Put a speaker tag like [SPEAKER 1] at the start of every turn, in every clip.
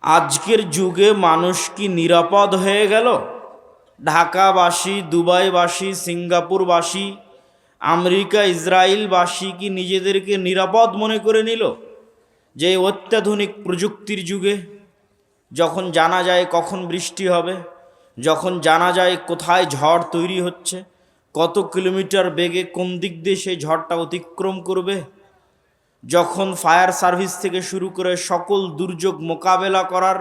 [SPEAKER 1] আজকের যুগে মানুষ কি নিরাপদ হয়ে গেল? ঢাকাবাসী, দুবাইবাসী, সিঙ্গাপুরবাসী, আমেরিকা, ইসরায়েলবাসী কি নিজেদেরকে নিরাপদ মনে করে নিল? যে অত্যাধুনিক প্রযুক্তির যুগে যখন জানা যায় কখন বৃষ্টি হবে, যখন জানা যায় কোথায় ঝড় তৈরি হচ্ছে, কত কিলোমিটার বেগে কোন দিক দিয়ে সেই ঝড়টা অতিক্রম করবে, যখন ফায়ার সার্ভিস থেকে শুরু করে সকল দুর্যোগ মোকাবেলা করার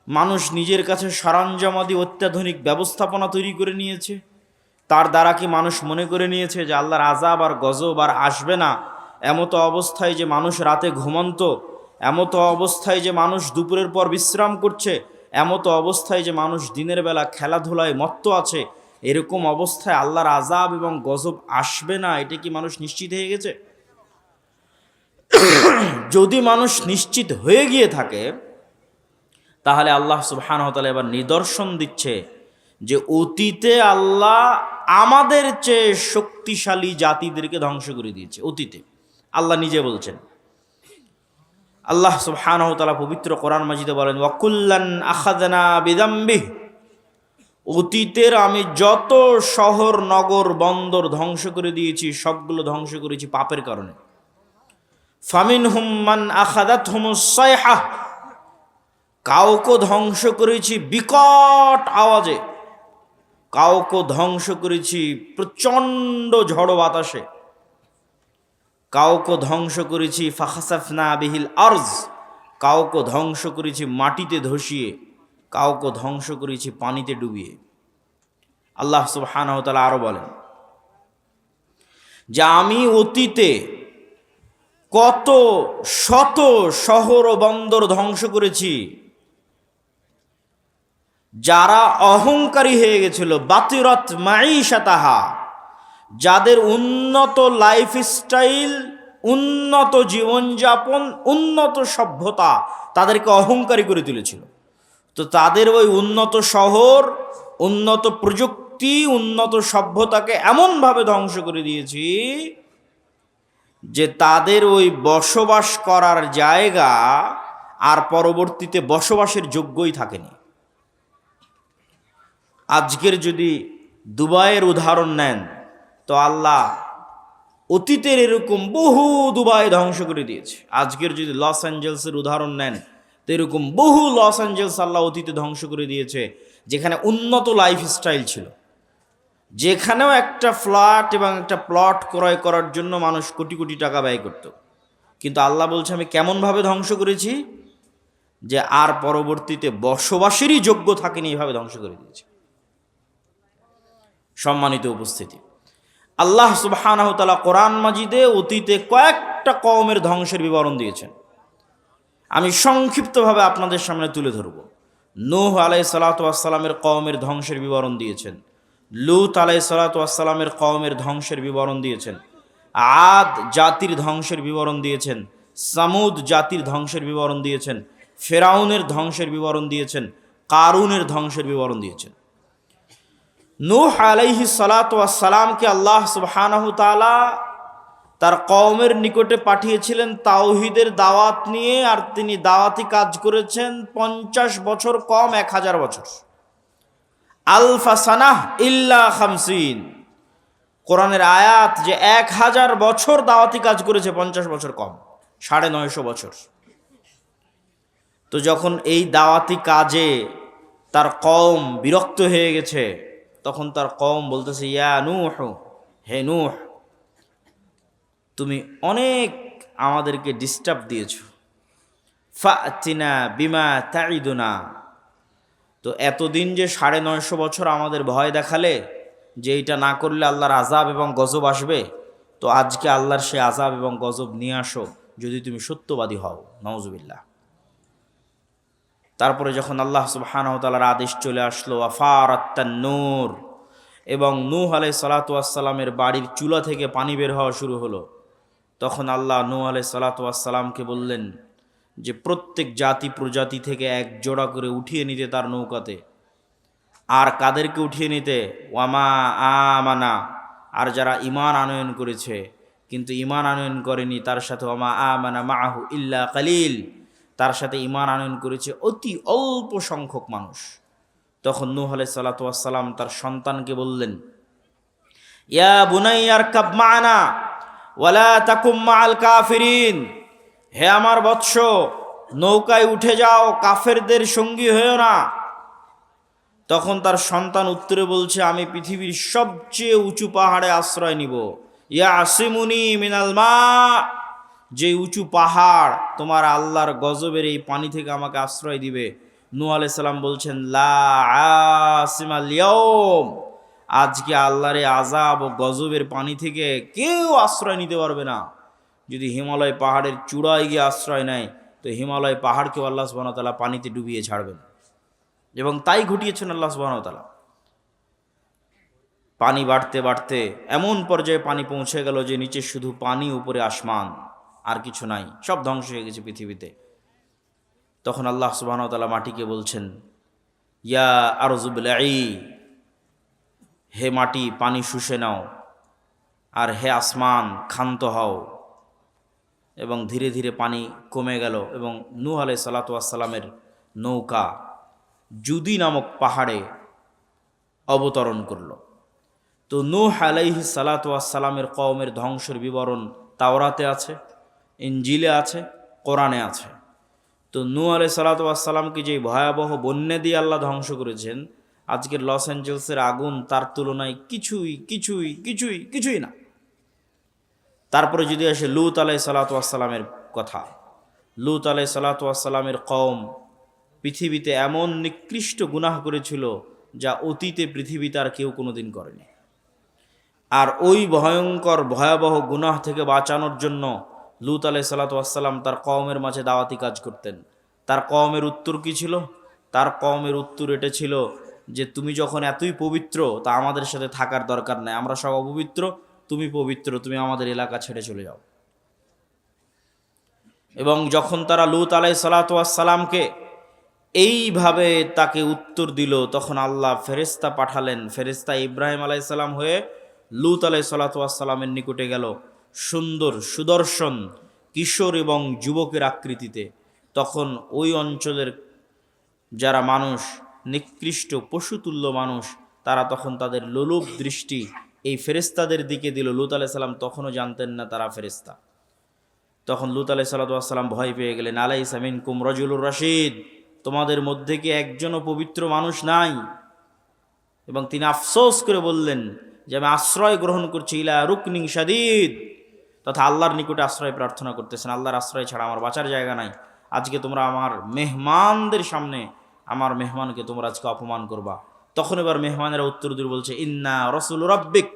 [SPEAKER 1] মানুষ নিজের কাছে সরঞ্জামাদি অত্যাধুনিক ব্যবস্থাপনা তৈরি করে নিয়েছে, তার দ্বারা কি মানুষ মনে করে নিয়েছে যে আল্লাহর আযাব আর গজব আর আসবে না? এমতো অবস্থায় যে মানুষ রাতে ঘুমন্ত, এমতো অবস্থায় যে মানুষ দুপুরের পর বিশ্রাম করছে, এমতো অবস্থায় যে মানুষ দিনের বেলা খেলাধুলায় মত্ত আছে, এরকম অবস্থায় আল্লাহর আযাব এবং গজব আসবে না, এটা কি মানুষ নিশ্চিত হয়ে গেছে? যদি মানুষ নিশ্চিত হয়ে গিয়ে থাকে, তাহলে আল্লাহ সুবহানাহু ওয়া তাআলা এবার নিদর্শন দিচ্ছে যে অতীতে আল্লাহ আমাদের চেয়ে শক্তিশালী জাতিদেরকে ধ্বংস করে দিয়েছে। অতীতে আল্লাহ নিজে বলছেন। আল্লাহ সুবহানাহু ওয়া তাআলা পবিত্র কোরআন মাজিদে বলেন, ওয়াকুল্লান আখাযনা বিযামবিহি, অতীতের আমি যত শহর, নগর, বন্দর ধ্বংস করে দিয়েছি সবগুলো ধ্বংস করেছি পাপের কারণে। ফামিনহুম মান আখাযাতহুমুস সায়হা, কাউকে ধ্বংস করেছি বিকট আওয়াজে, কাউকে ধ্বংস করেছি প্রচণ্ড ঝড় বাতাসে, কাউকে ধ্বংস করেছি ফাখাসাফনা বিহিল আরজ, কাউকে ধ্বংস করেছি মাটিতে ধসিয়ে, কাউকে ধ্বংস করেছি পানিতে ডুবিয়ে। আল্লাহ সুবহানাহু ওয়া তাআলা আরো বলেন যে আমি অতীতে কত শত শহর ও বন্দর ধ্বংস করেছি, যারা অহংকারী হয়ে গেছিল, বাতিরাত মাঈশাতাহা, যাদের উন্নত লাইফস্টাইল, উন্নত জীবনযাপন, উন্নত সভ্যতা তাদেরকে অহংকারী করে তুলেছিল। তো তাদের ওই উন্নত শহর, উন্নত প্রযুক্তি, উন্নত সভ্যতাকে এমনভাবে ধ্বংস করে দিয়েছি যে তাদের ওই বসবাস করার জায়গা আর পরবর্তীতে বসবাসের যোগ্যই থাকেনি। আজকের যদি দুবাইয়ের উদাহরণ নেন, তো আল্লাহ অতীতের এরকম বহু দুবাই ধ্বংস করে দিয়েছে। আজকের যদি লস অ্যাঞ্জেলসের উদাহরণ নেন, তো এরকম বহু লস অ্যাঞ্জেলস আল্লাহ অতীতে ধ্বংস করে দিয়েছে, যেখানে উন্নত লাইফস্টাইল ছিল, যেখানেও একটা ফ্ল্যাট এবং একটা প্লট ক্রয় করার জন্য মানুষ কোটি কোটি টাকা ব্যয় করত। কিন্তু আল্লাহ বলছে আমি কেমনভাবে ধ্বংস করেছি যে আর পরবর্তীতে বসবাসেরই যোগ্য থাকেনি, এইভাবে ধ্বংস করে দিয়েছে। সম্মানিত উপস্থিতি, আল্লাহ সুবহানাহু ওয়া তাআলা কোরআন মাজিদে অতীতে কয়েকটা কওমের ধ্বংসের বিবরণ দিয়েছেন। আমি সংক্ষিপ্তভাবে আপনাদের সামনে তুলে ধরব। নূহ আলাইহিস সালাতু ওয়াস সালামের কওমের ধ্বংসের বিবরণ দিয়েছেন, লূত আলাইহিস সালাতু ওয়াস সালামের কওমের ধ্বংসের বিবরণ দিয়েছেন, আদ জাতির ধ্বংসের বিবরণ দিয়েছেন, সামুদ জাতির ধ্বংসের বিবরণ দিয়েছেন, ফেরাউনের ধ্বংসের বিবরণ দিয়েছেন, কারুনের ধ্বংসের বিবরণ দিয়েছেন। নূহ আলাইহিস সালাতু ওয়াস সালামকে আল্লাহ সুবহানাহু ওয়া তাআলা তার কওমের নিকটে পাঠিয়েছিলেন তাওহীদের দাওয়াত নিয়ে, আর তিনি দাওয়াতি কাজ করেছেন 50 বছর কম 1000 বছর, আলফা সানাহ ইল্লা 50। কোরআনের আয়াত যে 1000 বছর দাওয়াতি কাজ করেছে, 50 বছর কম, 950 বছর। তো যখন এই দাওয়াতি কাজে তার কওম বিরক্ত হয়ে গেছে, তখন তার কওম বলতেছে, ইয়া নূহ, হে নূহ, তুমি অনেক আমাদেরকে ডিস্টার্ব দিয়েছো, ফাতিনা বিমা তাইদুনা, তো এতদিন যে 950 বছর আমাদের ভয় দেখালে যে এটা না করলে আল্লাহর আযাব এবং গজব আসবে, তো আজকে আল্লাহর সে আযাব এবং গজব নিয়ে আসো যদি তুমি সত্যবাদী হও। নাউজুবিল্লাহ। তারপরে যখন আল্লাহ সুবহানাহু ওয়া তাআলার আদেশ চলে আসলো, আফারাত্তান নূর, এবং নূহ আলাইহিস সালাতু ওয়াস সালামের বাড়ির চুলা থেকে পানি বের হওয়া শুরু হলো, তখন আল্লাহ নূহ আলাইহিস সালাতু ওয়াস সালামকে বললেন যে প্রত্যেক জাতি প্রজাতি থেকে এক জোড়া করে উঠিয়ে নিতে তার নৌকাতে। আর কাদেরকে উঠিয়ে নিতে? ওয়ামা আমানা, আর যারা ঈমান আনয়ন করেছে কিন্তু ঈমান আনয়ন করেনি তার সাথে, ওয়ামা আমানা মাআহু ইল্লা কালিল, তার সাথে ঈমান আনয়ন করেছে অতি অল্প সংখ্যক মানুষ। তখন নূহ আলাইহিস সালাতু ওয়াস সালাম তার সন্তানকে বললেন, ইয়া বুনাইয়া আরকাব মা'না ওয়ালা তাকুম মা'আল কাফিরিন, হে আমার বৎস, নৌকায় উঠে যাও, কাফেরদের সঙ্গী হয়েও না। তখন তার সন্তান উত্তরে বলছে, আমি পৃথিবীর সবচেয়ে উঁচু পাহাড়ে আশ্রয় নিব। ইয়া আসিমুনি মিনাল মা, যে উঁচু পাহাড় তোমার আল্লাহর গজবের এই পানি থেকে আমাকে আশ্রয় দিবে। নূহ আলাইহিস সালাম বলছেন, লা আসিমাল ইয়াউম, আজকে আল্লাহর এই আযাব ও গজবের পানি থেকে কেউ আশ্রয় নিতে পারবে না। যদি হিমালয় পাহাড়ের চূড়ায় গিয়ে আশ্রয় নেয়, তো হিমালয় পাহাড়কেও আল্লাহ সুবহানাহু ওয়া তাআলা পানিতে ডুবিয়ে ছাড়বেন। এবং তাই ঘটিয়েছেন আল্লাহ সুবহানাহু ওয়া তাআলা। পানি বাড়তে বাড়তে এমন পর্যায়ে পানি পৌঁছে গেল যে নিচে শুধু পানি, উপরে আসমান, আর কিছু নাই, সব ধ্বংস হয়ে গেছে পৃথিবীতে। তখন আল্লাহ সুবহানাহু ওয়া তাআলা মাটিকে বলছেন, ইয়া আরযু বলঈ, হে মাটি পানি শুষে নাও, আর হে আসমান ক্ষান্ত হও। এবং ধীরে ধীরে পানি কমে গেল এবং নূহ আলাইহিস সালাতু ওয়াস সালামের নৌকা জুদি নামক পাহাড়ে অবতরণ করল। তো নূহ আলাইহিস সালাতু ওয়াস সালামের কওমের ধ্বংসের বিবরণ তাওরাতে আছে, ইনজিলে আছে, কোরআনে আছে। তো নূহ আলাইহিস সালাতু ওয়াস সালামকে যে ভয়াবহ বন্যা দিয়ে আল্লাহ ধ্বংস করেছেন, আজকের লস অ্যাঞ্জেলসের আগুন তার তুলনায় কিছুই কিছুই কিছুই কিছুই না। তারপরে যদি আসে লূত আলাইহিস সালাতু ওয়াস সালামের কথা, লূত আলাইহিস সালাতু ওয়াস সালামের কওম পৃথিবীতে এমন নিকৃষ্ট গুনাহ করেছিল যা অতীতে পৃথিবীতে আর কেউ কোনোদিন করেনি। আর ওই ভয়ঙ্কর ভয়াবহ গুনাহ থেকে বাঁচানোর জন্য লূত আলাইহিস সালাতু ওয়াস সালাম তার কওমের মাঝে দাওয়াতি কাজ করতেন। তার কওমের উত্তর কি ছিল? তার কওমের উত্তর এটা ছিল যে, তুমি যখন এতই পবিত্র, তা আমাদের সাথে থাকার দরকার নাই, আমরা সব অপবিত্র, তুমি পবিত্র, তুমি আমাদের এলাকা ছেড়ে চলে যাও। এবং যখন তারা লূত আলাইহিস সালাতু ওয়াস সালামকে এইভাবে তাকে উত্তর দিল, তখন আল্লাহ ফেরেশতা পাঠালেন। ফেরেশতা ইব্রাহিম আলাইহিস সালাম হয়ে লূত আলাইহিস সালাতু ওয়াস সালামের নিকটে গেল, সুন্দর সুদর্শন কিশোর এবং যুবকের আকৃতিতে। তখন ওই অঞ্চলের যারা মানুষ, নিকৃষ্ট পশুতুল্য মানুষ, তারা তখন তাদের লোলুপ দৃষ্টি এই ফেরেশতাদের দিকে দিল। লূত আলাইহিস সালাম তখনও জানতেন না তারা ফেরেশতা। তখন লূত আলাইহিস সালাতু ওয়াস সালাম ভয় পেয়ে গেলেন, আলাইসা মিনকুম রাজুলুর রাশিদ, তোমাদের মধ্যে কি একজনও পবিত্র মানুষ নাই? এবং তিনি আফসোস করে বললেন যে, আমি আশ্রয় গ্রহণ করছি ইলা রুকনিন শাদীদ, তথা আল্লাহর নিকটে আশ্রয় প্রার্থনা করতেছেন। আল্লাহর আশ্রয় ছাড়া আমার বাঁচার জায়গা নাই। আজকে তোমরা আমার মেহমানদের সামনে আমার মেহমানকে তোমরা আজকে অপমান করবা। তখন এবার মেহমানেরা উত্তর দিয়ে বলছে, ইন্না রাসূল রাব্বিক।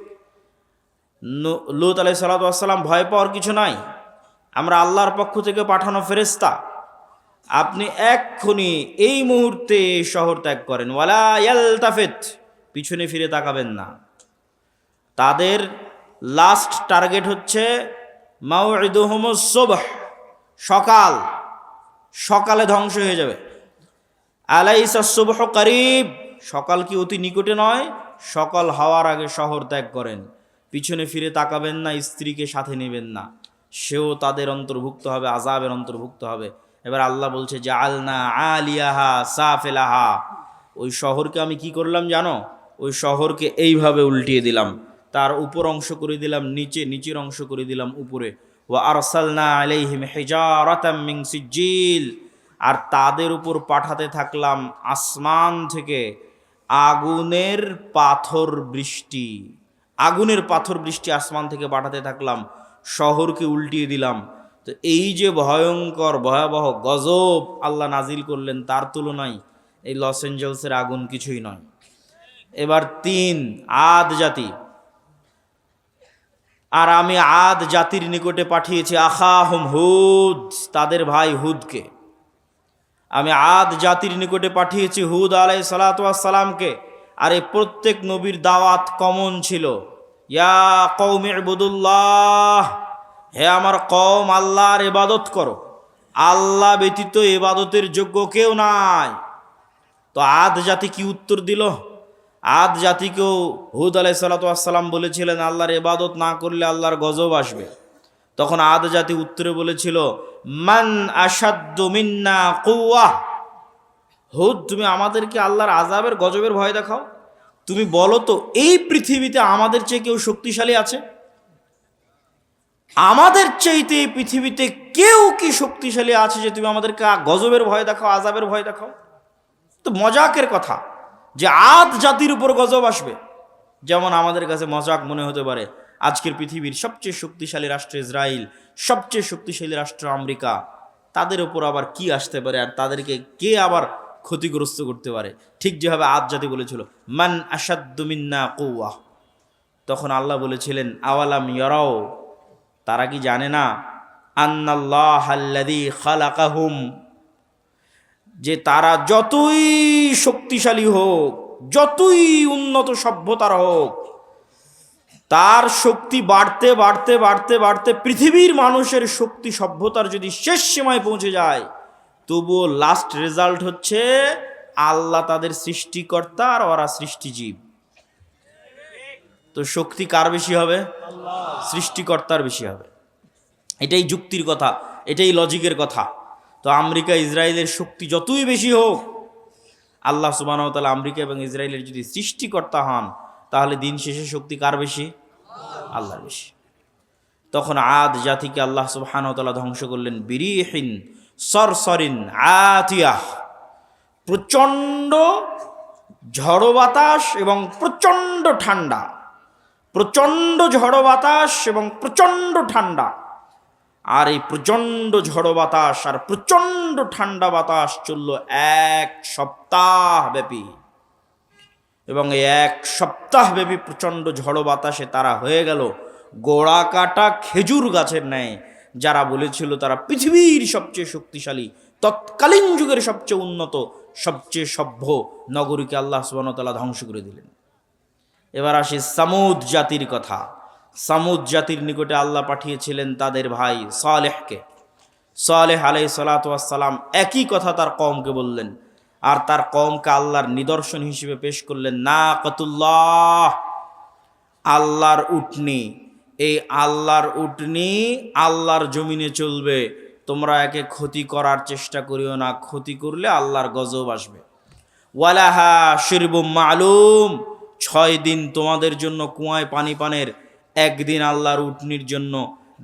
[SPEAKER 1] লূত আলাইহিস সালাতু ওয়াস সালাম, ভয় পাওয়ার কিছু নাই, আমরা আল্লাহর পক্ষ থেকে পাঠানো ফেরেশতা, আপনি এক্ষুনি এই মুহূর্তে এই শহর ত্যাগ করেন। ওয়ালা ইয়ালতাফিত, পিছনে ফিরে তাকাবেন না। তাদের লাস্ট টার্গেট হচ্ছে মাউইদুহুমুস সুবহ, সকাল, সকালে ধ্বংস হয়ে যাবে। আলাইসা সুবহু করিব, সকাল কি অতি নিকটে নয়? সকাল হওয়ার আগে শহর ত্যাগ করেন, পিছনে ফিরে তাকাবেন না, স্ত্রীকে সাথে নেবেন না, সেও তাদের অন্তর্ভুক্ত হবে, আযাবের অন্তর্ভুক্ত হবে। এবার আল্লাহ বলছে, জাআলনা আলিয়াহা সাফিলাহা, ওই শহরকে আমি কি করলাম জানো? ওই শহরকে এইভাবে উল্টিয়ে দিলাম, তার উপর অংশ করে দিলাম নিচে, নিচের অংশ করে দিলাম উপরে। ওয়া আরসালনা আলাইহিম হিজারাতাম মিন সিজ্জিল, আর তাদের উপর পাঠাতে থাকলাম আসমান থেকে আগুনের পাথর বৃষ্টি। আগুনের পাথর বৃষ্টি আসমান থেকে পাঠাতে থাকলাম, শহরকে উল্টিয়ে দিলাম। তো এই যে ভয়ঙ্কর ভয়াবহ গজব আল্লাহ নাজিল করলেন, তার তুলনায় এই লস অ্যাঞ্জেলসের আগুন কিছুই নয়। এবার 3, আদ জাতি। আর আমি আদ জাতির নিকটে পাঠিয়েছি আখাহুম হুদ, তাদের ভাই হুদকে। আমি আদ জাতির নিকটে পাঠিয়েছি হুদ আলাইহিস সালাতু ওয়াস সালামকে। আর এই প্রত্যেক নবীর দাওয়াত কমন ছিল, ইয়া কওমি ইবুদুল্লাহ, হে আমার কওম, আল্লাহর ইবাদত করো, আল্লাহ ব্যতীত ইবাদতের যোগ্য কেউ নাই। তো আদ জাতি কি উত্তর দিল? আদ জাতিকেও হুদ আলাইহিস সালাতু ওয়াস সালাম বলেছিলেন, আল্লাহর ইবাদত না করলে আল্লাহর গজব আসবে। তখন আদ জাতি উত্তরে বলেছিল, মান আশাদ্দু মিন্না কুওয়াহ, হুদ তুমি আমাদেরকে আল্লাহর আযাবের গজবের ভয় দেখাও। তুমি বলো তো এই পৃথিবীতে আমাদের চেয়ে কেউ শক্তিশালী আছে? আমাদের চাইতে এই পৃথিবীতে কেউ কি শক্তিশালী আছে যে তুমি আমাদেরকে গজবের ভয় দেখাও, আযাবের ভয় দেখাও? তো মজাকের কথা যে আদ জাতির উপর গজব আসবে। যেমন আমাদের কাছে মজাক মনে হতে পারে আজকের পৃথিবীর সবচেয়ে শক্তিশালী রাষ্ট্র ইসরায়েল, সবচেয়ে শক্তিশালী রাষ্ট্র আমেরিকা, তাদের উপর আবার কি আসতে পারে আর তাদেরকে কে আবার ক্ষতিগ্রস্ত করতে পারে? ঠিক যেভাবে আদ জাতি বলেছিল মান আশাদ্দু মিন্না কুওয়াহ, তখন আল্লাহ বলেছিলেন আওয়ালাম ইয়ারাও, তারা কি জানে না আন্নাল্লাহাল্লাযী খালাকাহুম, যে তারা যতই শক্তিশালী হোক, যতই উন্নত সভ্যতার হোক, তার শক্তি বাড়তে বাড়তে বাড়তে বাড়তে পৃথিবীর মানুষের শক্তি সভ্যতার যদি শেষ সীমায় পৌঁছে যায়, তবুও লাস্ট রেজাল্ট হচ্ছে আল্লাহ তাদের সৃষ্টিকর্তা আর ওরা সৃষ্টিজীব। তো শক্তি কার বেশি হবে? সৃষ্টিকর্তার বেশি হবে। এটাই যুক্তির কথা, এটাই লজিকের কথা। তো আমেরিকা ইসরায়েলের শক্তি যতই বেশি হোক, আল্লাহ সুবহানাহু ওয়া তাআলা আমেরিকা এবং ইসরায়েলের যদি সৃষ্টিকর্তা হন, তাহলে দিন শেষে শক্তি কার বেশি? আল্লাহর বেশি। তখন আদ জাতিকে আল্লাহ সুবহানাহু ওয়া তাআলা ধ্বংস করলেন বিরিহিন সরসরিন আতিয়াহ, প্রচণ্ড ঝড়ো বাতাস এবং প্রচণ্ড ঠান্ডা, প্রচণ্ড ঝড়ো বাতাস এবং প্রচণ্ড ঠান্ডা। আর এই প্রচণ্ড ঝড়ো বাতাস আর প্রচণ্ড ঠান্ডা বাতাস চলল 1 সপ্তাহ ব্যাপী, এবং এই 1 সপ্তাহ ব্যাপী প্রচণ্ড ঝড়ো বাতাসে তারা হয়ে গেল গোড়া কাটা খেজুর গাছের ন্যায়। যারা বলেছিল তারা পৃথিবীর সবচেয়ে শক্তিশালী, তৎকালীন যুগের সবচেয়ে উন্নত, সবচেয়ে সভ্য নগরীকে আল্লাহ সুবহানাহু ওয়া তাআলা ধ্বংস করে দিলেন। এবার আসি সামুদ জাতির কথা। সামুদ জাতির নিকটে আল্লাহ পাঠিয়েছিলেন তাদের ভাই সালেহকে। সালেহ আলাইহিস সালাতু ওয়াস সালাম একই কথা তার কওমকে বললেন, আর তার কওমকে আল্লাহর নিদর্শন হিসেবে পেশ করলেন নাকাতুল্লাহ, আল্লাহর উটনি। এই আল্লাহর উটনি আল্লাহর জমিনে চলবে, তোমরা একে ক্ষতি করার চেষ্টা করিও না, ক্ষতি করলে আল্লাহর গজব আসবে। ওয়ালাহা শিরবুম মালুম, 6 দিন তোমাদের জন্য কুয়ায় পানি পানের, একদিন আল্লাহর উটনির জন্য।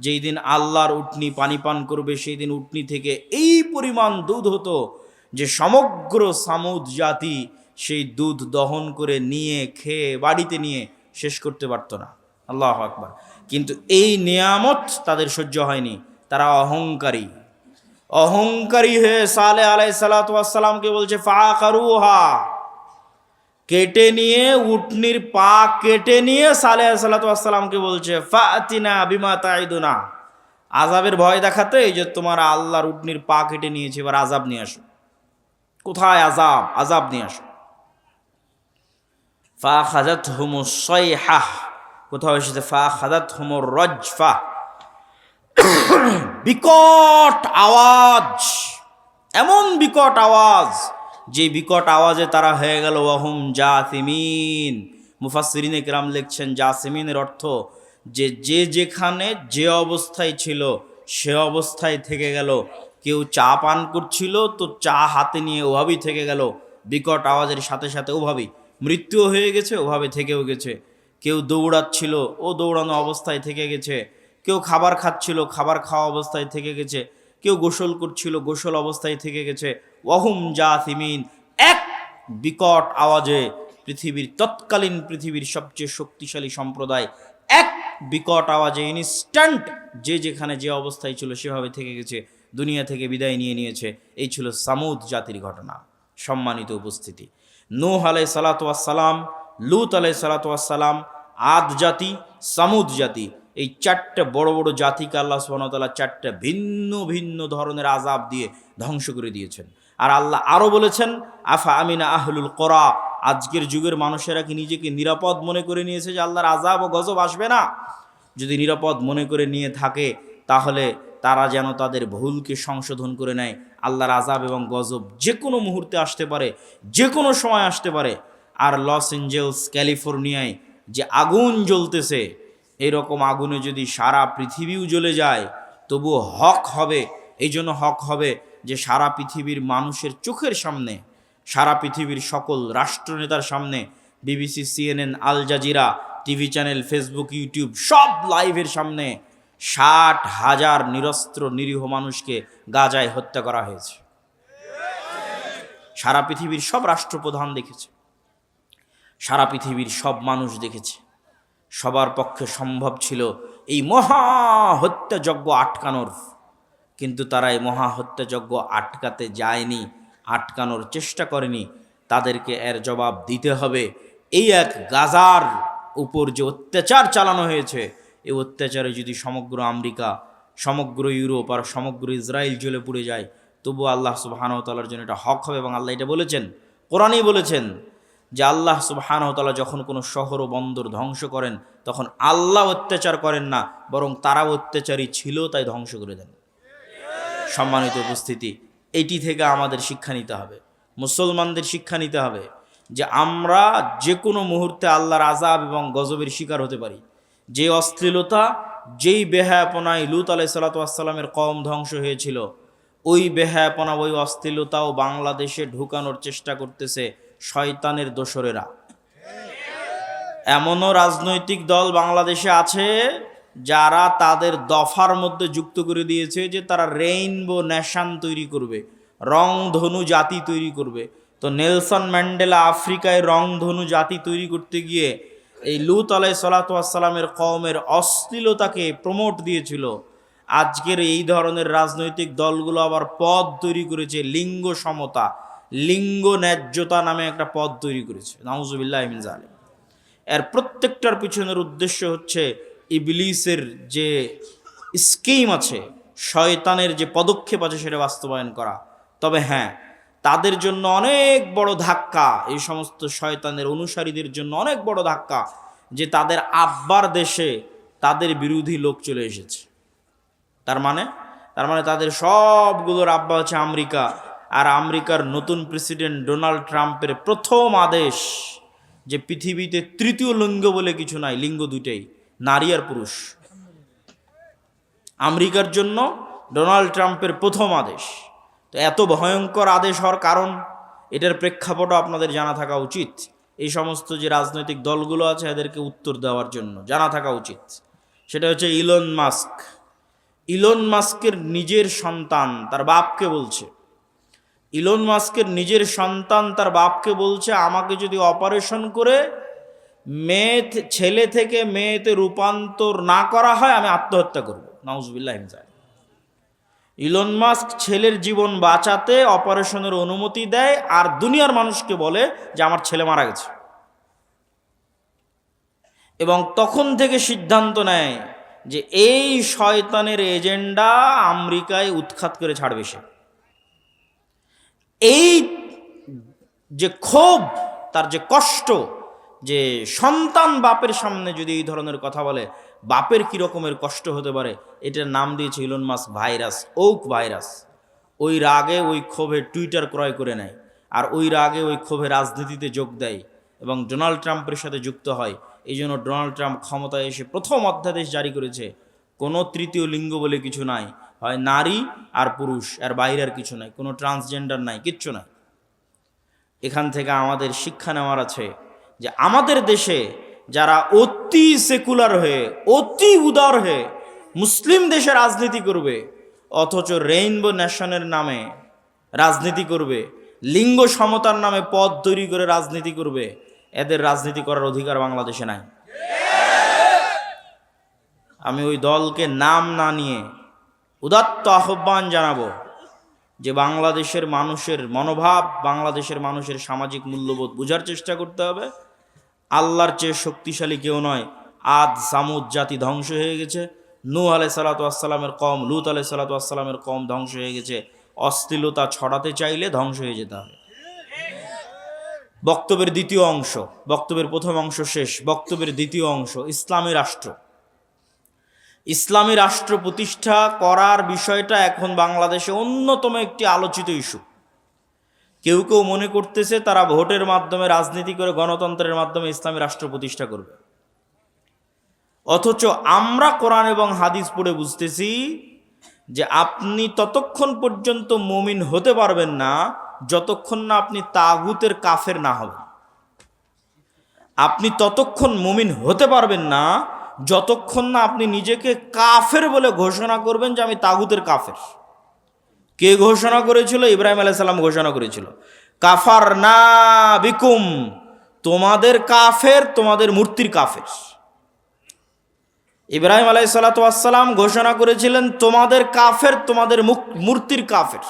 [SPEAKER 1] যেই দিন আল্লাহর উটনি পানি পান করবে, সেই দিন উটনি থেকে এই পরিমাণ দুধ হতো যে সমগ্র সামুদ জাতি সেই দুধ দহন করে নিয়ে খেয়ে বাড়িতে নিয়ে শেষ করতে পারত না। আল্লাহু আকবার। কিন্তু এই নিয়ামত তাদের সহ্য হয়নি, তারা অহংকারী। অহংকারী হয়ে সালেহ আলাইহিস সালাতু ওয়াস সালামকে বলছে ফাআকারুহা, কেটে নিয়ে, উটনির পা কেটে নিয়ে সালেহ আলাইহিস সালাতু ওয়াস সালামকে বলছে ফাতিনা বিমা তাইদুনা, আযাবের ভয় দেখাতে এই যে তোমার আল্লাহর উটনির পা কেটে নিয়েছে, এবার আযাব নিয়ে আসো। কোথায় আযাব? আযাব নিয়ে আসো। ফাখাযাতহুমুস সাইহাহ, কোথাও এসেছে ফাখাযাতহুমুর রাজফা, বিকট আওয়াজ, এমন বিকট আওয়াজ যে বিকট আওয়াজে তারা হয়ে গেল ওয়াহুম জাসিমিন। মুফাসসিরিনে কেরাম লিখছেন জাসিমিনের অর্থ যে যে যেখানে যে অবস্থায় ছিল সে অবস্থায় থেকে গেল। কেউ চা পান করছিল তো চা হাতে নিয়ে ওভাবেই থেকে গেল, বিকট আওয়াজের সাথে সাথে ওভাবেই। মৃত্যুও হয়ে গেছে, ওভাবে থেকেও গেছে। কেউ দৌড়াচ্ছিল, ও দৌড়ানো অবস্থায় থেকে গেছে। কেউ খাবার খাচ্ছিল, খাবার খাওয়া অবস্থায় থেকে গেছে। কেউ গোসল করছিল, গোসল অবস্থায় থেকে গেছে। ওয়াহুম জাসিমিন, এক বিকট আওয়াজে পৃথিবীর তৎকালীন পৃথিবীর সবচেয়ে শক্তিশালী সম্প্রদায় এক বিকট আওয়াজে ইনস্ট্যান্ট যে যেখানে যে অবস্থায় ছিল সেভাবে থেকে গেছে, দুনিয়া থেকে বিদায় নিয়ে নিয়েছে। এই ছিল সামুদ জাতির ঘটনা। সম্মানিত উপস্থিতি, নূহ আলাইহিস সালাতু ওয়াস সালাম, লূত আলাইহিস সালাতু ওয়াস সালাম, আদ জাতি, সামুদ জাতি, এই 4টে বড় বড় জাতিকে আল্লাহ সুবহানাহু ওয়া তাআলা 4টে ভিন্ন ভিন্ন ধরনের আযাব দিয়ে ধ্বংস করে দিয়েছেন। আর আল্লাহ আরও বলেছেন আফা আমিনা আহলুল কোরা, আজকের যুগের মানুষেরা কি নিজেকে নিরাপদ মনে করে নিয়েছে যে আল্লাহর আযাব ও গজব আসবে না? যদি নিরাপদ মনে করে নিয়ে থাকে তাহলে তারা যেন তাদের ভুলকে সংশোধন করে নেয়। আল্লাহর আযাব এবং গজব যে কোনো মুহূর্তে আসতে পারে, যে কোনো সময় আসতে পারে। আর লস এঞ্জেলস ক্যালিফোর্নিয়ায় যে আগুন জ্বলতেছে, এরকম আগুনে যদি সারা পৃথিবীও জ্বলে যায় তবুও হক হবে। এই জন্য হক হবে যে সারা পৃথিবীর মানুষের চোখের সামনে, সারা পৃথিবীর সকল রাষ্ট্রনেতার সামনে, BBC, CNN, Al Jazeera, TV channel, Facebook, YouTube সব লাইভের সামনে 60,000 নিরস্ত্র নিরীহ মানুষকে গাজায় হত্যা করা হয়েছে। সারা পৃথিবীর সব রাষ্ট্রপ্রধান দেখেছে, সারা পৃথিবীর সব মানুষ দেখেছে। সবার পক্ষে সম্ভব ছিল এই মহা হত্যাযজ্ঞ আটকানোর, কিন্তু তারা এই মহা হত্যাযজ্ঞ আটকাতে যায়নি, আটকানোর চেষ্টা করেনি। তাদেরকে এর জবাব দিতে হবে। এই এক গাজার উপর যে অত্যাচার চালানো হয়েছে, এই অত্যাচারে যদি সমগ্র আমেরিকা, সমগ্র ইউরোপ আর সমগ্র ইসরায়েল জ্বলে পুড়ে যায়, তবু আল্লাহ সুবহানাহু ওয়া তাআলার জন্য এটা হক হবে। এবং আল্লাহ এটা বলেছেন, কোরআনেই বলেছেন যে আল্লাহ সুবহানাহু ওয়া তাআলা যখন কোনো শহর ও বন্দর ধ্বংস করেন, তখন আল্লাহ অত্যাচার করেন না, বরং তারা অত্যাচারী ছিল তাই ধ্বংস করে দেন। সম্মানিত উপস্থিতি, এইটি থেকে আমাদের শিক্ষা নিতে হবে, মুসলমানদের শিক্ষা নিতে হবে যে আমরা যে কোনো মুহূর্তে আল্লাহর আযাব এবং গজবের শিকার হতে পারি। যে অশ্লীলতা, যেই বেহায়াপনায় লূত আলাইহিস সালাতু ওয়াস সালামের কওম ধ্বংস হয়েছিল, ওই বেহায়াপনা, ওই অশ্লীলতাও বাংলাদেশে ঢুকানোর চেষ্টা করতেছে শয়তানের দোসরেরা। এমনও রাজনৈতিক দল বাংলাদেশে আছে যারা তাদের দফার মধ্যে যুক্ত করে দিয়েছে যে তারা রেইনবো নেশন তৈরি করবে, রংধনু জাতি তৈরি করবে। তো নেলসন ম্যান্ডেলা আফ্রিকায় রংধনু জাতি তৈরি করতে গিয়ে এই লূত আলাইহিস সালাতু ওয়াস সালামের কওমের অশ্লীলতাকে প্রমোট দিয়েছিল। আজকের এই ধরনের রাজনৈতিক দলগুলো আবার পদ তৈরি করেছে লিঙ্গ সমতা, লিঙ্গ ন্যায্যতা নামে একটা পদ তৈরি করেছে। নাউজুবিল্লাহি মিন যালিক। এর প্রত্যেকটার পিছনের উদ্দেশ্য হচ্ছে ইবলিসের যে স্কিম আছে, শয়তানের যে পদক্ষেপ আছে, সেটা বাস্তবায়ন করা। তবে হ্যাঁ, তাদের জন্য অনেক বড় ধাক্কা, এই সমস্ত শয়তানের অনুসারীদের জন্য অনেক বড় ধাক্কা যে তাদের আব্বার দেশে তাদের বিরোধী লোক চলে এসেছে। তার মানে তাদের সবগুলোর আব্বা হচ্ছে আমেরিকা। আর আমেরিকার নতুন প্রেসিডেন্ট ডোনাল্ড ট্রাম্পের প্রথম আদেশ যে পৃথিবীতে তৃতীয় লিঙ্গ বলে কিছু নাই, লিঙ্গ দুইটাই, নারী আর পুরুষ। আমেরিকার জন্য ডোনাল্ড ট্রাম্পের প্রথম আদেশ। তো এত ভয়ঙ্কর আদেশ হওয়ার কারণ, এটার প্রেক্ষাপটও আপনাদের জানা থাকা উচিত। এই সমস্ত যে রাজনৈতিক দলগুলো আছে এদেরকে উত্তর দেওয়ার জন্য জানা থাকা উচিত। সেটা হচ্ছে ইলন মাস্ক। ইলন মাস্কের নিজের সন্তান তার বাপকে বলছে, ইলন মাস্কের নিজের সন্তান তার বাপকে বলছে, আমাকে যদি অপারেশন করে ছেলে থেকে মেয়েতে রূপান্তর না করা হয় আমি আত্মহত্যা করব। নাউজুবিল্লাহি মিন যালিক। ইলন মাস্ক ছেলের জীবন বাঁচাতে অপারেশনের অনুমতি দেয় আর দুনিয়ার মানুষকে বলে যে আমার ছেলে মারা গেছে, এবং তখন থেকে সিদ্ধান্ত নেয় যে এই শয়তানের এজেন্ডা আমেরিকায় উৎখাত করে ছাড়বে সে। এই যে ক্ষোভ, তার যে কষ্ট, যে সন্তান বাপের সামনে যদি এই ধরনের কথা বলে বাপের কি রকমের কষ্ট হতে পারে, এটার নাম দিয়েছে Elon Musk virus, woke virus. ওই রাগে, ওই ক্ষোভে টুইটার ক্রয় করে নেয়, আর ওই রাগে, ওই ক্ষোভে রাজনীতিতে যোগ দেয় এবং ডোনাল্ড ট্রাম্পের সাথে যুক্ত হয়। এই জন্য ডোনাল্ড ট্রাম্প ক্ষমতায় এসে প্রথম অধ্যাদেশ জারি করেছে, কোনো তৃতীয় লিঙ্গ বলে কিছু নাই, হয় নারী আর পুরুষ, আর বাইরে আর কিছু নাই, কোনো ট্রান্সজেন্ডার নাই, কিচ্ছু নাই। এখান থেকে আমাদের শিক্ষা নেওয়ার আছে যে আমাদের দেশে যারা অতি সেকুলার হয়ে, অতি উদার হয়ে মুসলিম দেশে রাজনীতি করবে, অথচ রেইনবো নেশনের নামে রাজনীতি করবে, লিঙ্গ সমতার নামে পদ তৈরি করে রাজনীতি করবে, এদের রাজনীতি করার অধিকার বাংলাদেশে নাই। আমি ওই দলকে নাম না নিয়ে উদাত্ত আহ্বান জানাবো যে বাংলাদেশের মানুষের মনোভাব, বাংলাদেশের মানুষের সামাজিক মূল্যবোধ বোঝার চেষ্টা করতে হবে। আল্লাহর চেয়ে শক্তিশালী কেউ নয়। আদ সামুদ জাতি ধ্বংস হয়ে গেছে, নূহ আলাইহিস সালাতু ওয়াস সালামের কওম, লূত আলাইহিস সালাতু ওয়াস সালামের কওম ধ্বংস হয়ে গেছে। অশ্লীলতা ছড়াতে চাইলে ধ্বংস হয়ে যেতে হবে। বক্তব্যের দ্বিতীয় অংশ, বক্তব্যের প্রথম অংশ শেষ, বক্তব্যের দ্বিতীয় অংশ, ইসলামী রাষ্ট্র। ইসলামী রাষ্ট্র প্রতিষ্ঠা করার বিষয়টা এখন বাংলাদেশে অন্যতম একটি আলোচিত ইস্যু। কেউ কেউ মনে করতেছে তারা ভোটের মাধ্যমে, রাজনীতি করে, গণতন্ত্রের মাধ্যমে ইসলামী রাষ্ট্র প্রতিষ্ঠা করবে। অথচ আমরা কোরআন এবং হাদিস পড়ে বুঝতেছি যে আপনি ততক্ষণ পর্যন্ত মুমিন হতে পারবেন না যতক্ষণ না আপনি তাগুতের কাফের না হবেন। আপনি ততক্ষণ মুমিন হতে পারবেন না যতক্ষণ না আপনি নিজেকে কাফের বলে ঘোষণা করবেন যে আমি তাগুতের কাফের। কে ঘোষণা করেছিল? ইব্রাহিম আলাইহিস সালাম ঘোষণা করেছিল, কাফারনা বিকুম, তোমাদের কাফের, তোমাদের মূর্তির কাফের। ইব্রাহিম আলাইহিসসালাতু ওয়াসসালাম ঘোষণা করেছিলেন তোমাদের কাফের, তোমাদের মূর্তির কাফের,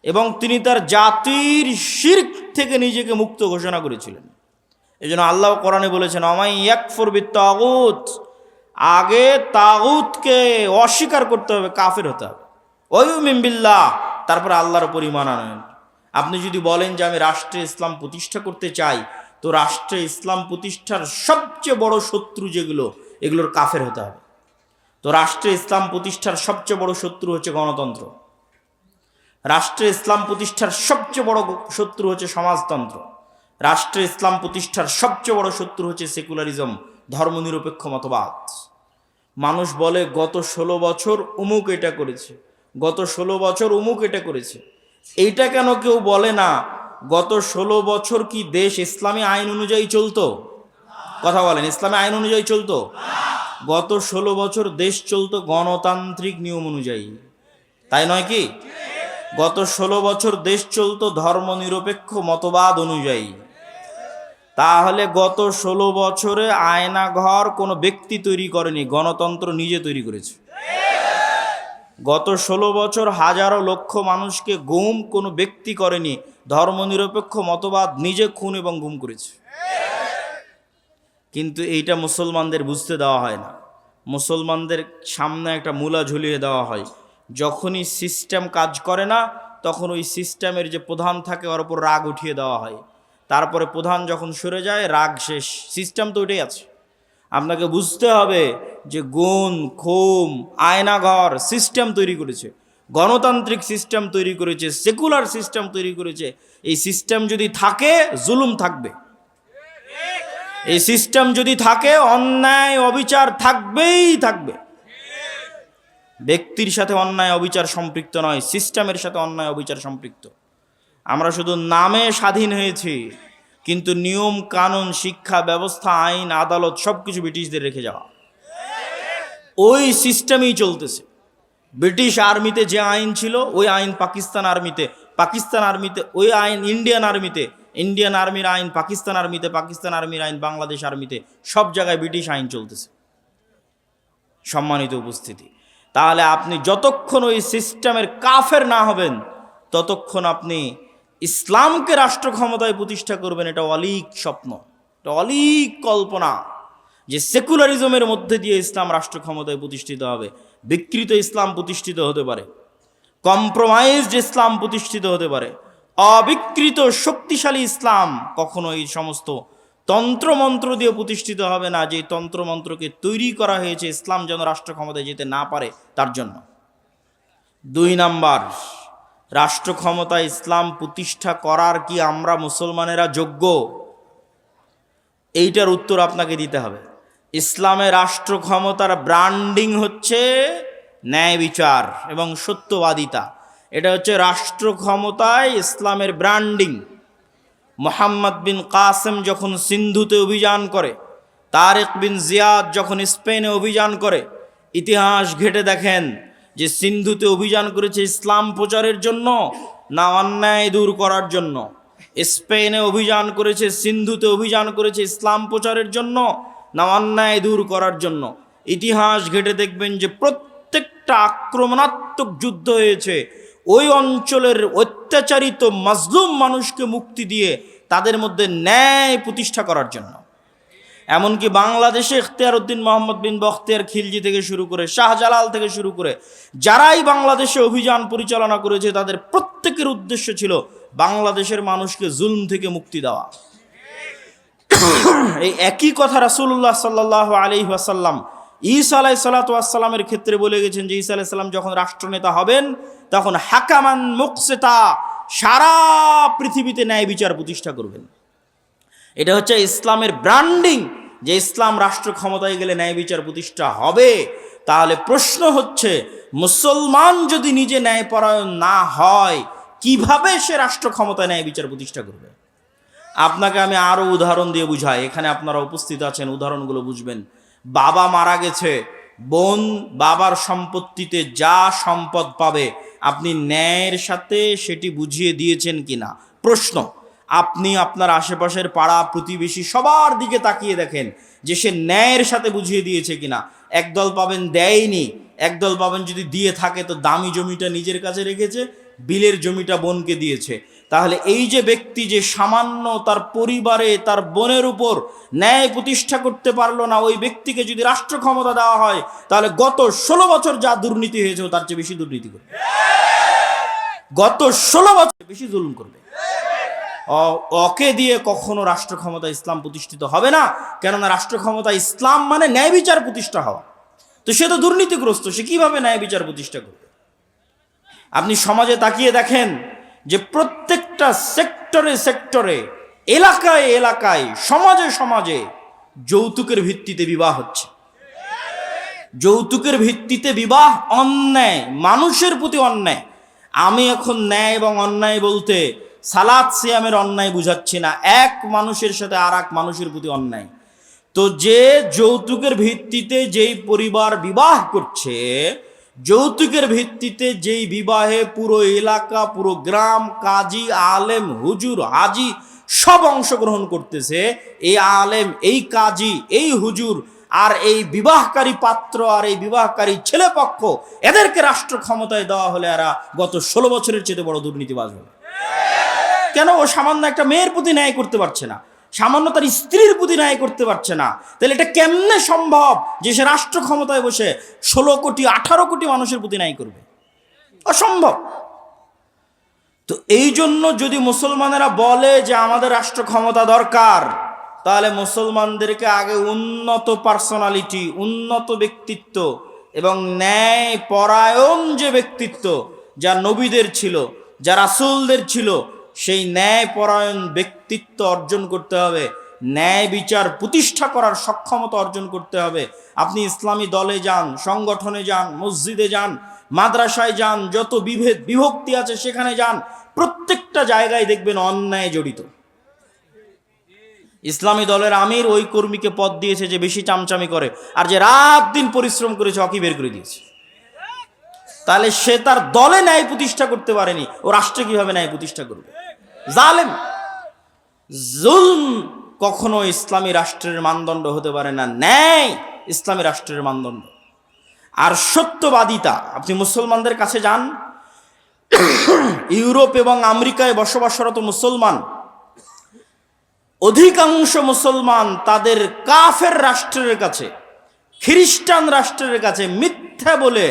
[SPEAKER 1] এবং তিনি তার জাতির শিরক থেকে নিজেকে মুক্ত ঘোষণা করেছিলেন। এই জন্য আল্লাহ কোরআনে বলেছেন আমাই ইয়াকফুর বিত্তাগুত, আগে তাগুতকে অস্বীকার করতে হবে, কাফের হতে হবে, ওয়ুমিন বিল্লাহ, তারপরে আল্লাহর উপর ঈমান আনেন। আপনি যদি বলেন যে আমি রাষ্ট্রে ইসলাম প্রতিষ্ঠা করতে চাই, তো রাষ্ট্রে ইসলাম প্রতিষ্ঠার সবচেয়ে বড় শত্রু যেগুলো, এগুলোর কাফের হতে হবে। তো রাষ্ট্রে ইসলাম প্রতিষ্ঠার সবচেয়ে বড় শত্রু হচ্ছে গণতন্ত্র, রাষ্ট্রে ইসলাম প্রতিষ্ঠার সবচেয়ে বড় শত্রু হচ্ছে সমাজতন্ত্র, রাষ্ট্রে ইসলাম প্রতিষ্ঠার সবচেয়ে বড় শত্রু হচ্ছে সেকুলারিজম, ধর্মনিরপেক্ষ মতবাদ। মানুষ বলে গত 16 বছর অমুক এটা করেছে, গত 16 বছর অমুক এটা করেছে। এইটা কেন কেউ বলে না গত 16 বছর কি দেশ ইসলামী আইন অনুযায়ী চলতো? কথা বলেন, ইসলামী আইন অনুযায়ী চলতো? গত 16 বছর দেশ চলতো গণতান্ত্রিক নিয়ম অনুযায়ী, তাই নয় কি? গত 16 বছর দেশ চলতো ধর্মনিরপেক্ষ মতবাদ অনুযায়ী। তাহলে গত 16 বছরে আয়নাঘর কোনো ব্যক্তি তৈরি করেনি, গণতন্ত্র নিজে তৈরি করেছে। গত 16 বছর হাজারো লক্ষ মানুষকে গুম কোনো ব্যক্তি করেনি, ধর্মনিরপেক্ষ মতবাদ নিজে খুন এবং গুম করেছে। কিন্তু এইটা মুসলমানদের বুঝতে দেওয়া হয় না। মুসলমানদের সামনে একটা মূলা ঝুলিয়ে দেওয়া হয়, যখনই সিস্টেম কাজ করে না তখন ওই সিস্টেমের যে প্রধান থাকে ওর উপর রাগ উঠিয়ে দেওয়া হয়, তারপরে প্রধান যখন সরে যায় রাগ শেষ, সিস্টেম তো ওইটাই আছে। আপনাকে বুঝতে হবে যে গুণ খুম আয়নাঘর সিস্টেম তৈরি করেছে, গণতান্ত্রিক সিস্টেম তৈরি করেছে, সেকুলার সিস্টেম তৈরি করেছে। এই সিস্টেম যদি থাকে জুলুম থাকবে, এই সিস্টেম যদি থাকে অন্যায় অবিচার থাকবেই থাকবে। ব্যক্তির সাথে অন্যায় অবিচার সম্পৃক্ত নয়, সিস্টেমের সাথে অন্যায় অবিচার সম্পৃক্ত। আমরা শুধু নামে স্বাধীন হয়েছি, কিন্তু নিয়ম কানুন শিক্ষা ব্যবস্থা আইন আদালত সবকিছু ব্রিটিশদের রেখে যাওয়া, ওই সিস্টেমেই চলতেছে। ব্রিটিশ আর্মিতে যে আইন ছিল ওই আইন পাকিস্তান আর্মিতে, পাকিস্তান আর্মিতে ওই আইন ইন্ডিয়ান আর্মিতে, ইন্ডিয়ান আর্মির আইন পাকিস্তান আর্মিতে, পাকিস্তান আর্মির আইন বাংলাদেশ আর্মিতে, সব জায়গায় ব্রিটিশ আইন চলতেছে। সম্মানিত উপস্থিতি, তাহলে আপনি যতক্ষণ ওই সিস্টেমের কাফের না হবেন ততক্ষণ আপনি ইসলামকে রাষ্ট্র ক্ষমতায় প্রতিষ্ঠা করবেন, এটা অলীক স্বপ্ন, এটা অলীক কল্পনা যে সেকুলারিজমের মধ্যে দিয়ে ইসলাম রাষ্ট্র ক্ষমতায় প্রতিষ্ঠিত হবে। বিকৃত ইসলাম প্রতিষ্ঠিত হতে পারে, কম্প্রোমাইজড ইসলাম প্রতিষ্ঠিত হতে পারে, অবিকৃত শক্তিশালী ইসলাম কখনো এই সমস্ত তন্ত্রমন্ত্র দিয়ে প্রতিষ্ঠিত হবে না, যে তন্ত্রমন্ত্রকে তৈরি করা হয়েছে ইসলাম যেন রাষ্ট্র ক্ষমতায় যেতে না পারে তার জন্য। 2 নাম্বার, রাষ্ট্র ক্ষমতায় ইসলাম প্রতিষ্ঠা করার কি আমরা মুসলমানেরা যোগ্য? এইটার উত্তর আপনাকে দিতে হবে। ইসলামের রাষ্ট্র ক্ষমতার ব্র্যান্ডিং হচ্ছে ন্যায় বিচার এবং সত্যবাদিতা, এটা হচ্ছে রাষ্ট্র ক্ষমতায় ইসলামের ব্র্যান্ডিং। মোহাম্মদ বিন কাসেম যখন সিন্ধুতে অভিযান করে, তারেক বিন জিয়াদ যখন স্পেনে অভিযান করে, ইতিহাস ঘেটে দেখেন যে সিন্ধুতে অভিযান করেছে ইসলাম প্রচারের জন্য না অন্যায় দূর করার জন্য? স্পেনে অভিযান করেছে, সিন্ধুতে অভিযান করেছে ইসলাম প্রচারের জন্য না অন্যায় দূর করার জন্য? ইতিহাস ঘেটে দেখবেন যে প্রত্যেকটা আক্রমণাত্মক যুদ্ধ হয়েছে ওই অঞ্চলের অত্যাচারিত মাজলুম মানুষকে মুক্তি দিয়ে তাদের মধ্যে ন্যায় প্রতিষ্ঠা করার জন্য। এমনকি বাংলাদেশে ইখতিয়ার উদ্দিন মোহাম্মদ বিন বখতিয়ার খিলজি থেকে শুরু করে শাহজালাল থেকে শুরু করে যারাই বাংলাদেশে অভিযান পরিচালনা করেছে তাদের প্রত্যেকের উদ্দেশ্য ছিল বাংলাদেশের মানুষকে জুলম থেকে মুক্তি দেওয়া। এই একই কথা রাসূলুল্লাহ সাল্লাল্লাহু আলাইহি ওয়াসাল্লাম ঈসা আলাইহিস সালাতু ওয়াস সালামের ক্ষেত্রে বলে গেছেন যে ঈসা আলাইহিস সালাম যখন রাষ্ট্রনেতা হবেন তখন হাকামান মুকসিতা, সারা পৃথিবীতে ন্যায় বিচার প্রতিষ্ঠা করবেন। এটা হচ্ছে ইসলামের ব্র্যান্ডিং, যে ইসলাম রাষ্ট্র ক্ষমতায় গেলে ন্যায় বিচার প্রতিষ্ঠা হবে, তাহলে প্রশ্ন হচ্ছে মুসলমান যদি নিজে ন্যায়পরায়ণ না হয় কিভাবে সে রাষ্ট্র ক্ষমতায় ন্যায় বিচার প্রতিষ্ঠা করবে? আপনাকে আমি আরো উদাহরণ দিয়ে বুঝাই, এখানে আপনারা উপস্থিত আছেন, উদাহরণগুলো বুঝবেন। বাবা মারা গেছে, বোন বাবার সম্পত্তিতে যা সম্পদ পাবে আপনি ন্যায়ের সাথে সেটি বুঝিয়ে দিয়েছেন কিনা? প্রশ্ন। আপনি আপনার আশেপাশের পাড়া প্রতিবেশী সবার দিকে তাকিয়ে দেখেন যে সে ন্যায়ের সাথে বুঝিয়ে দিয়েছে কিনা। একদল পাবেন দেয়নি, একদল পাবেন যদি দিয়ে থাকে তো দামি জমিটা নিজের কাছে রেখেছে, বিলের জমিটা বোনকে দিয়েছে। তাহলে এই যে ব্যক্তি যে সামান্য তার পরিবারে তার বোনের উপর ন্যায় প্রতিষ্ঠা করতে পারলো না, ওই ব্যক্তিকে যদি রাষ্ট্র ক্ষমতা দেওয়া হয় তাহলে গত 16 বছর যা দুর্নীতি হয়েছে তার চেয়ে বেশি দুর্নীতি করবে, গত 16 বছর বেশি জুলুম করবে। ওকে দিয়ে কখনো রাষ্ট্র ক্ষমতা ইসলাম প্রতিষ্ঠিত হবে না, কেননা রাষ্ট্র ক্ষমতা ইসলাম মানে ন্যায় বিচার প্রতিষ্ঠা হওয়া। তো সে তো দুর্নীতিগ্রস্ত, সে কিভাবে ন্যায় বিচার প্রতিষ্ঠা করবে? আপনি সমাজে তাকিয়ে দেখেন যে প্রত্যেকটা সেক্টরে সেক্টরে, এলাকায় এলাকায়, সমাজে সমাজে যৌতুকের ভিত্তিতে বিবাহ হচ্ছে। যৌতুকের ভিত্তিতে বিবাহ অন্যায়, মানুষের প্রতি অন্যায়। আমি এখন ন্যায় এবং অন্যায় বলতে সালাত সিয়ামের অন্যায় বুঝাচ্ছি না, এক মানুষের সাথে আর এক মানুষের প্রতি অন্যায়। তো যে যৌতুকের ভিত্তিতে যেই পরিবার বিবাহ করছে, যৌতুকের ভিত্তিতে যেই বিবাহে পুরো এলাকা, পুরো গ্রাম, কাজী, আলেম, হুজুর, হাজি সব অংশগ্রহণ করতেছে, এই আলেম, এই কাজী, এই হুজুর আর এই বিবাহকারী পাত্র আর এই বিবাহকারী ছেলেপক্ষ, এদেরকে রাষ্ট্র ক্ষমতায় দেওয়া হলে এরা গত 16 বছরের চেয়ে বড় দুর্নীতিবাজ হবে। কেন? ও সামান্য একটা মেয়ের প্রতি ন্যায় করতে পারছে না, সামান্য তার স্ত্রীর প্রতি ন্যায় করতে পারছে না, তাহলে এটা কেমনে সম্ভব যে সে রাষ্ট্র ক্ষমতায় বসে 16 কোটি 18 কোটি মানুষের প্রতি ন্যায় করবে? অসম্ভব। তো এই জন্য যদি মুসলমানেরা বলে যে আমাদের রাষ্ট্র ক্ষমতা দরকার, তাহলে মুসলমানদেরকে আগে উন্নত পার্সোনালিটি, উন্নত ব্যক্তিত্ব এবং ন্যায় পরায়ণ যে ব্যক্তিত্ব যা নবীদের ছিল, যা রাসূলদের ছিল, সেই ন্যায় পরায়ণ ব্যক্তিত্ব অর্জন করতে হবে, ন্যায় বিচার প্রতিষ্ঠা করার সক্ষমতা অর্জন করতে হবে। আপনি ইসলামী দলে যান, সংগঠনে যান, মসজিদে যান, মাদ্রাসায় যান, যত বিভেদ বিভক্তি আছে সেখানে যান, প্রত্যেকটা জায়গায় দেখবেন অন্যায় জড়িত। ইসলামী দলের আমির ওই কর্মীকে পদ দিয়েছে যে বেশি চামচামি করে, আর যে রাত দিন পরিশ্রম করেছে ওকে বের করে দিয়েছে। তাহলে সে তার দলে ন্যায় প্রতিষ্ঠা করতে পারেনি, ও রাষ্ট্রে কিভাবে ন্যায় প্রতিষ্ঠা করবে? জালেম। জুলম কখনো ইসলামী রাষ্ট্রের মানদণ্ড হতে পারে না, ন্যায় ইসলামী রাষ্ট্রের মানদণ্ড। আর সত্যবাদিতা, আপনি মুসলমানদের কাছে যান, ইউরোপ এবং আমেরিকায় বসবাসরত মুসলমান, অধিকাংশ মুসলমান তাদের কাফের রাষ্ট্রের কাছে, খ্রিস্টান রাষ্ট্রের কাছে মিথ্যা বলে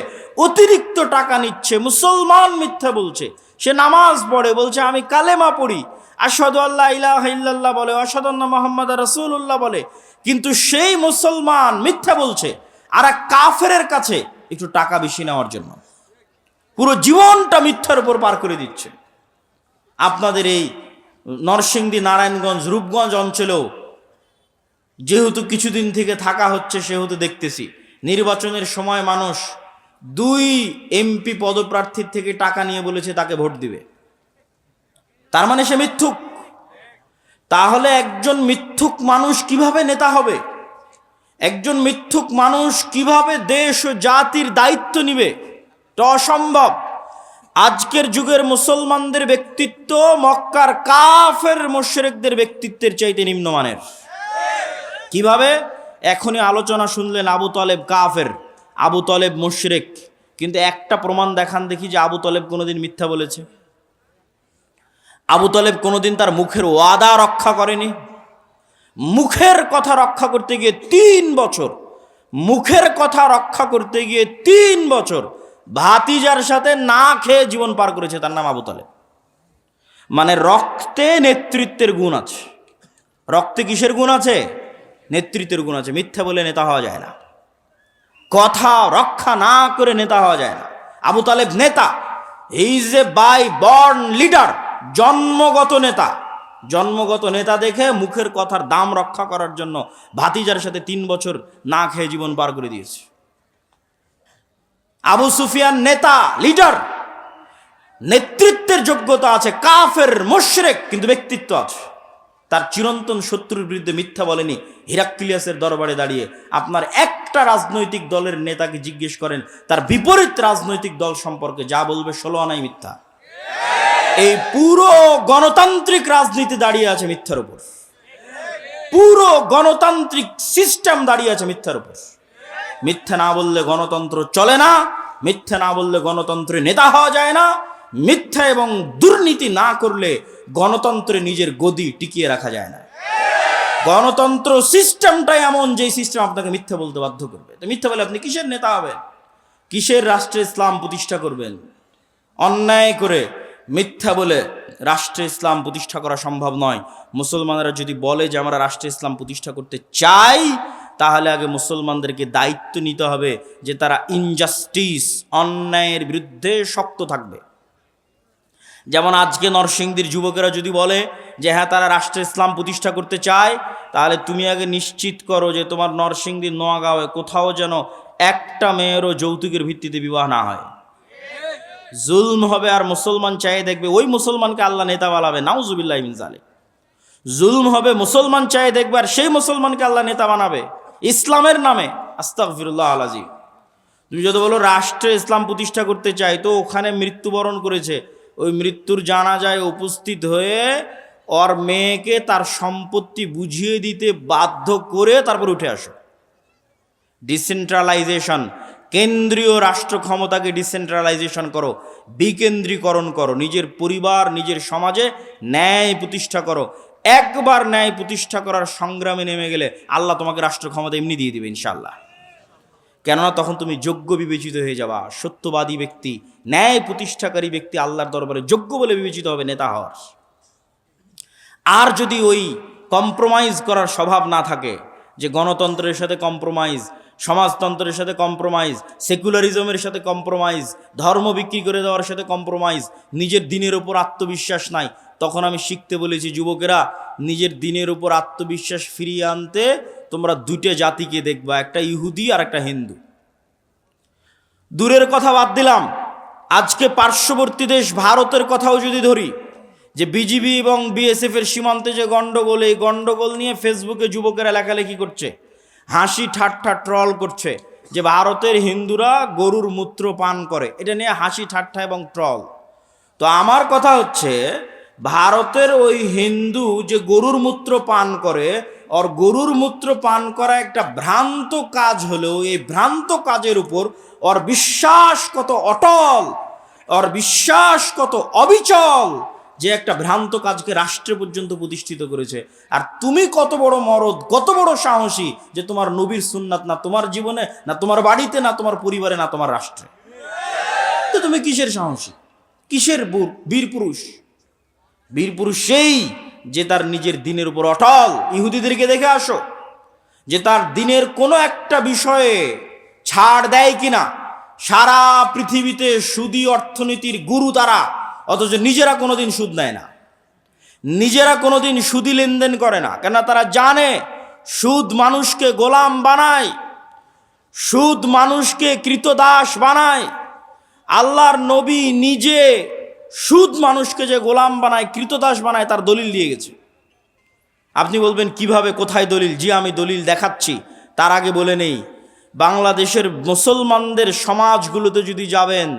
[SPEAKER 1] অতিরিক্ত টাকা নিচ্ছে। মুসলমান মিথ্যা বলছে, সে নামাজ পড়ে, বলছে আমি কালেমা পড়ি, আশহাদু আল্লা ইলাহা ইল্লাল্লাহ বলে, আশহাদু আন্না মুহাম্মাদুর রাসূলুল্লাহ বলে, কিন্তু সেই মুসলমান মিথ্যা বলছে আর এক কাফেরের কাছে একটু টাকা বেশি নেওয়ার জন্য পুরো জীবনটা মিথ্যার উপর পার করে দিচ্ছে। আপনাদের এই নরসিংদী, নারায়ণগঞ্জ, রূপগঞ্জ অঞ্চলেও যেহেতু কিছুদিন থেকে থাকা হচ্ছে, সেহেতু দেখতেছি নির্বাচনের সময় মানুষ 2 এমপি পদপ্রার্থীর থেকে টাকা নিয়ে বলেছে তাকে ভোট দিবে। তার মানে সে মিথ্যুক। তাহলে একজন মিথ্যুক মানুষ কিভাবে নেতা হবে? একজন মিথ্যুক মানুষ কিভাবে দেশ ও জাতির দায়িত্ব নিবে? এটা অসম্ভব। আজকের যুগের মুসলমানদের ব্যক্তিত্ব মক্কার কাফের মুশরিকদের ব্যক্তিত্বের চাইতে নিম্নমানের। কিভাবে? এখনই আলোচনা শুনলেন আবু তালেব কাফের, আবু তালেব মুশরিক, কিন্তু একটা প্রমাণ দেখান দেখি যে আবু তালেব কোনোদিন মিথ্যা বলেছে? আবু তালেব কোনোদিন তার মুখের ওয়াদা রক্ষা করেনি। মুখের কথা রক্ষা করতে গিয়ে 3 বছর, মুখের কথা রক্ষা করতে গিয়ে 3 বছর ভাতিজার সাথে না খেয়ে জীবন পার করেছে। তার নাম আবু তালেব। মানে রক্তে নেতৃত্বের গুণ আছে। রক্তে কিসের গুণ আছে? নেতৃত্বের গুণ আছে। মিথ্যা বলে নেতা হওয়া যায় না, কথা রক্ষা না করে নেতা হওয়া যায় না। আবু তালেব নেতা, he is a by born leader, জন্মগত নেতা। জন্মগত নেতা দেখে মুখের কথার দাম রক্ষা করার জন্য ভাতিজার সাথে 3 বছর না খেয়ে জীবন পার করে দিয়েছে। আবু সুফিয়ান নেতা, লিডার, নেতৃত্বের যোগ্যতা আছে, কাফের মুশরিক, কিন্তু ব্যক্তিত্ব আছে। তার চিরন্তন শত্রুর বিরুদ্ধে মিথ্যা বলেনি। হিরাক্লিয়াসের দরবারে দাঁড়িয়ে আপনার একটা রাজনৈতিক দলের নেতাকে জিজ্ঞেস করেন, তার বিপরীত রাজনৈতিক দল সম্পর্কে যা বলবে 16 আনাই মিথ্যা। এই পুরো গণতান্ত্রিক রাজনীতি দাঁড়িয়ে আছে মিথ্যার উপর। পুরো গণতান্ত্রিক সিস্টেম দাঁড়িয়ে আছে মিথ্যার উপর। মিথ্যা না বললে গণতন্ত্র চলে না, মিথ্যা না বললে গণতন্ত্রে নেতা হওয়া যায় না, মিথ্যা এবং দুর্নীতি না করলে গণতন্ত্রে নিজের গদি টিকিয়ে রাখা যায় না। গণতন্ত্র সিস্টেমটাই এমন যে সিস্টেম আপনাকে মিথ্যা বলতে বাধ্য করবে। তো মিথ্যা বলে আপনি কিসের নেতা হবেন? কিসের রাষ্ট্রে ইসলাম প্রতিষ্ঠা করবেন? অন্যায় করে মিথ্যা বলে রাষ্ট্রে ইসলাম প্রতিষ্ঠা করা সম্ভব নয়। মুসলমানরা যদি বলে যে আমরা রাষ্ট্রে ইসলাম প্রতিষ্ঠা করতে চাই, তাহলে আগে মুসলমানদেরকে দায়িত্ব নিতে হবে যে তারা ইনজাস্টিস, অন্যায়ের বিরুদ্ধে শক্ত থাকবে। যেমন আজকে নরসিংদীর যুবকেরা যদি বলে যে হ্যাঁ তারা রাষ্ট্রে ইসলাম প্রতিষ্ঠা করতে চায়, তাহলে তুমি আগে নিশ্চিত করো যে তোমার নরসিংদীর নোয়াগাঁওয়ে কোথাও যেন একটা মেয়েরও যৌতুকের ভিত্তিতে বিবাহ না হয়। জুলম হবে আর মুসলমান চাই দেখবে ওই মুসলমানকে আল্লাহ নেতা বানাবে, নাউজুবিল্লাহি মিন যালিক। জুলম হবে, মুসলমান চাই দেখবে আর সেই মুসলমানকে আল্লাহ নেতা বানাবে ইসলামের নামে। আস্তাগফিরুল্লাহ আল-আযীম। তুমি যদি বলো রাষ্ট্রে ইসলাম প্রতিষ্ঠা করতে চাই, তো ওখানে মৃত্যুবরণ করেছে, ওই মৃত্যুর জানাজায় উপস্থিত হয়ে ওর মেয়েকে তার সম্পত্তি বুঝিয়ে দিতে বাধ্য করে তারপর উঠে আসো। ডিসেন্ট্রালাইজেশন, কেন্দ্রীয় রাষ্ট্র ক্ষমতাকে ডিসেন্ট্রালাইজেশন করো, বিকেন্দ্রীকরণ করো, নিজের পরিবার, নিজের সমাজে ন্যায় প্রতিষ্ঠা করো। একবার ন্যায় প্রতিষ্ঠা করার সংগ্রামে নেমে গেলে আল্লাহ তোমাকে রাষ্ট্র ক্ষমতা এমনি দিয়ে দিবে ইনশাআল্লাহ। কেননা তখন তুমি যোগ্য বিবেচিত হয়ে যাবা। সত্যবাদী ব্যক্তি, ন্যায় প্রতিষ্ঠাকারী ব্যক্তি আল্লাহর দরবারে যোগ্য বলে বিবেচিত হবে নেতা হওয়ার। আর যদি ওই কম্প্রোমাইজ করার স্বভাব না থাকে, যে গণতন্ত্রের সাথে কম্প্রোমাইজ, সমাজতন্ত্রের সাথে কম্প্রোমাইজ, সেকুলারিজমের সাথে কম্প্রোমাইজ, ধর্ম বিক্রি করে দেওয়ার সাথে কম্প্রোমাইজ, নিজের দিনের উপর আত্মবিশ্বাস নাই, তখন আমি শিখতে বলেছি যুবকেরা, নিজের দিনের উপর আত্মবিশ্বাস ফিরিয়ে আনতে তোমরা দুটো জাতিকে দেখবা, একটা ইহুদি আর একটা হিন্দু। দূরের কথা বাদ দিলাম, আজকে পার্শ্ববর্তী দেশ ভারতের কথাও যদি ধরি, যে বিজিবি এবং বিএসএফ এর সীমান্তে যে গন্ডগোল, এই গন্ডগোল নিয়ে ফেসবুকে যুবকেরা লেখালেখি করছে, হাসি ঠাট্টা ট্রল করছে যে ভারতের হিন্দুরা গরুর মূত্র পান করে। এটা নিয়ে হাসি ঠাট্টা এবং ট্রল। তো আমার কথা হচ্ছে, ভারতের ওই হিন্দু যে গরুর মূত্র পান করে, আর গরুর মূত্র পান করা একটা ভ্রান্ত কাজ হলেও এই ভ্রান্ত কাজের উপর ওর বিশ্বাস কত অটল, ওর বিশ্বাস কত অবিচল, যে একটা ভ্রান্ত কাজকে রাষ্ট্রে পর্যন্ত প্রতিষ্ঠিত করেছে। আর তুমি কত বড় মরদ, কত বড় সাহসী যে তোমার নবীর সুন্নাত না তোমার জীবনে, না তোমার বাড়িতে, না তোমার পরিবারে, না তোমার রাষ্ট্রে। তো তুমি কিসের সাহসী, কিসের বীর পুরুষ? বীর পুরুষ সেই যে তার নিজের দিনের উপর অটল। ইহুদিদেরকে দেখে আসো যে তার দিনের কোনো একটা বিষয়ে ছাড় দেয় কিনা। সারা পৃথিবীতে সুদী অর্থনীতির গুরু তারা, অথচ নিজেরা কোনোদিন সুদ নেয় না, নিজেরা কোনোদিন সুদী লেনদেন করে না। কেন? তারা জানে সুদ মানুষকে গোলাম বানায়, সুদ মানুষকে কৃতদাস বানায়। আল্লাহর নবী নিজে সুদ মানুষকে যে গোলাম বানায়, কৃতদাস বানায়, তার দলিল দিয়ে গেছে। আপনি বলবেন কিভাবে, কোথায় দলিল? জি আমি দলিল দেখাচ্ছি। তার আগে বলে নেই, বাংলাদেশের মুসলমানদের সমাজগুলোতে যদি যাবেন,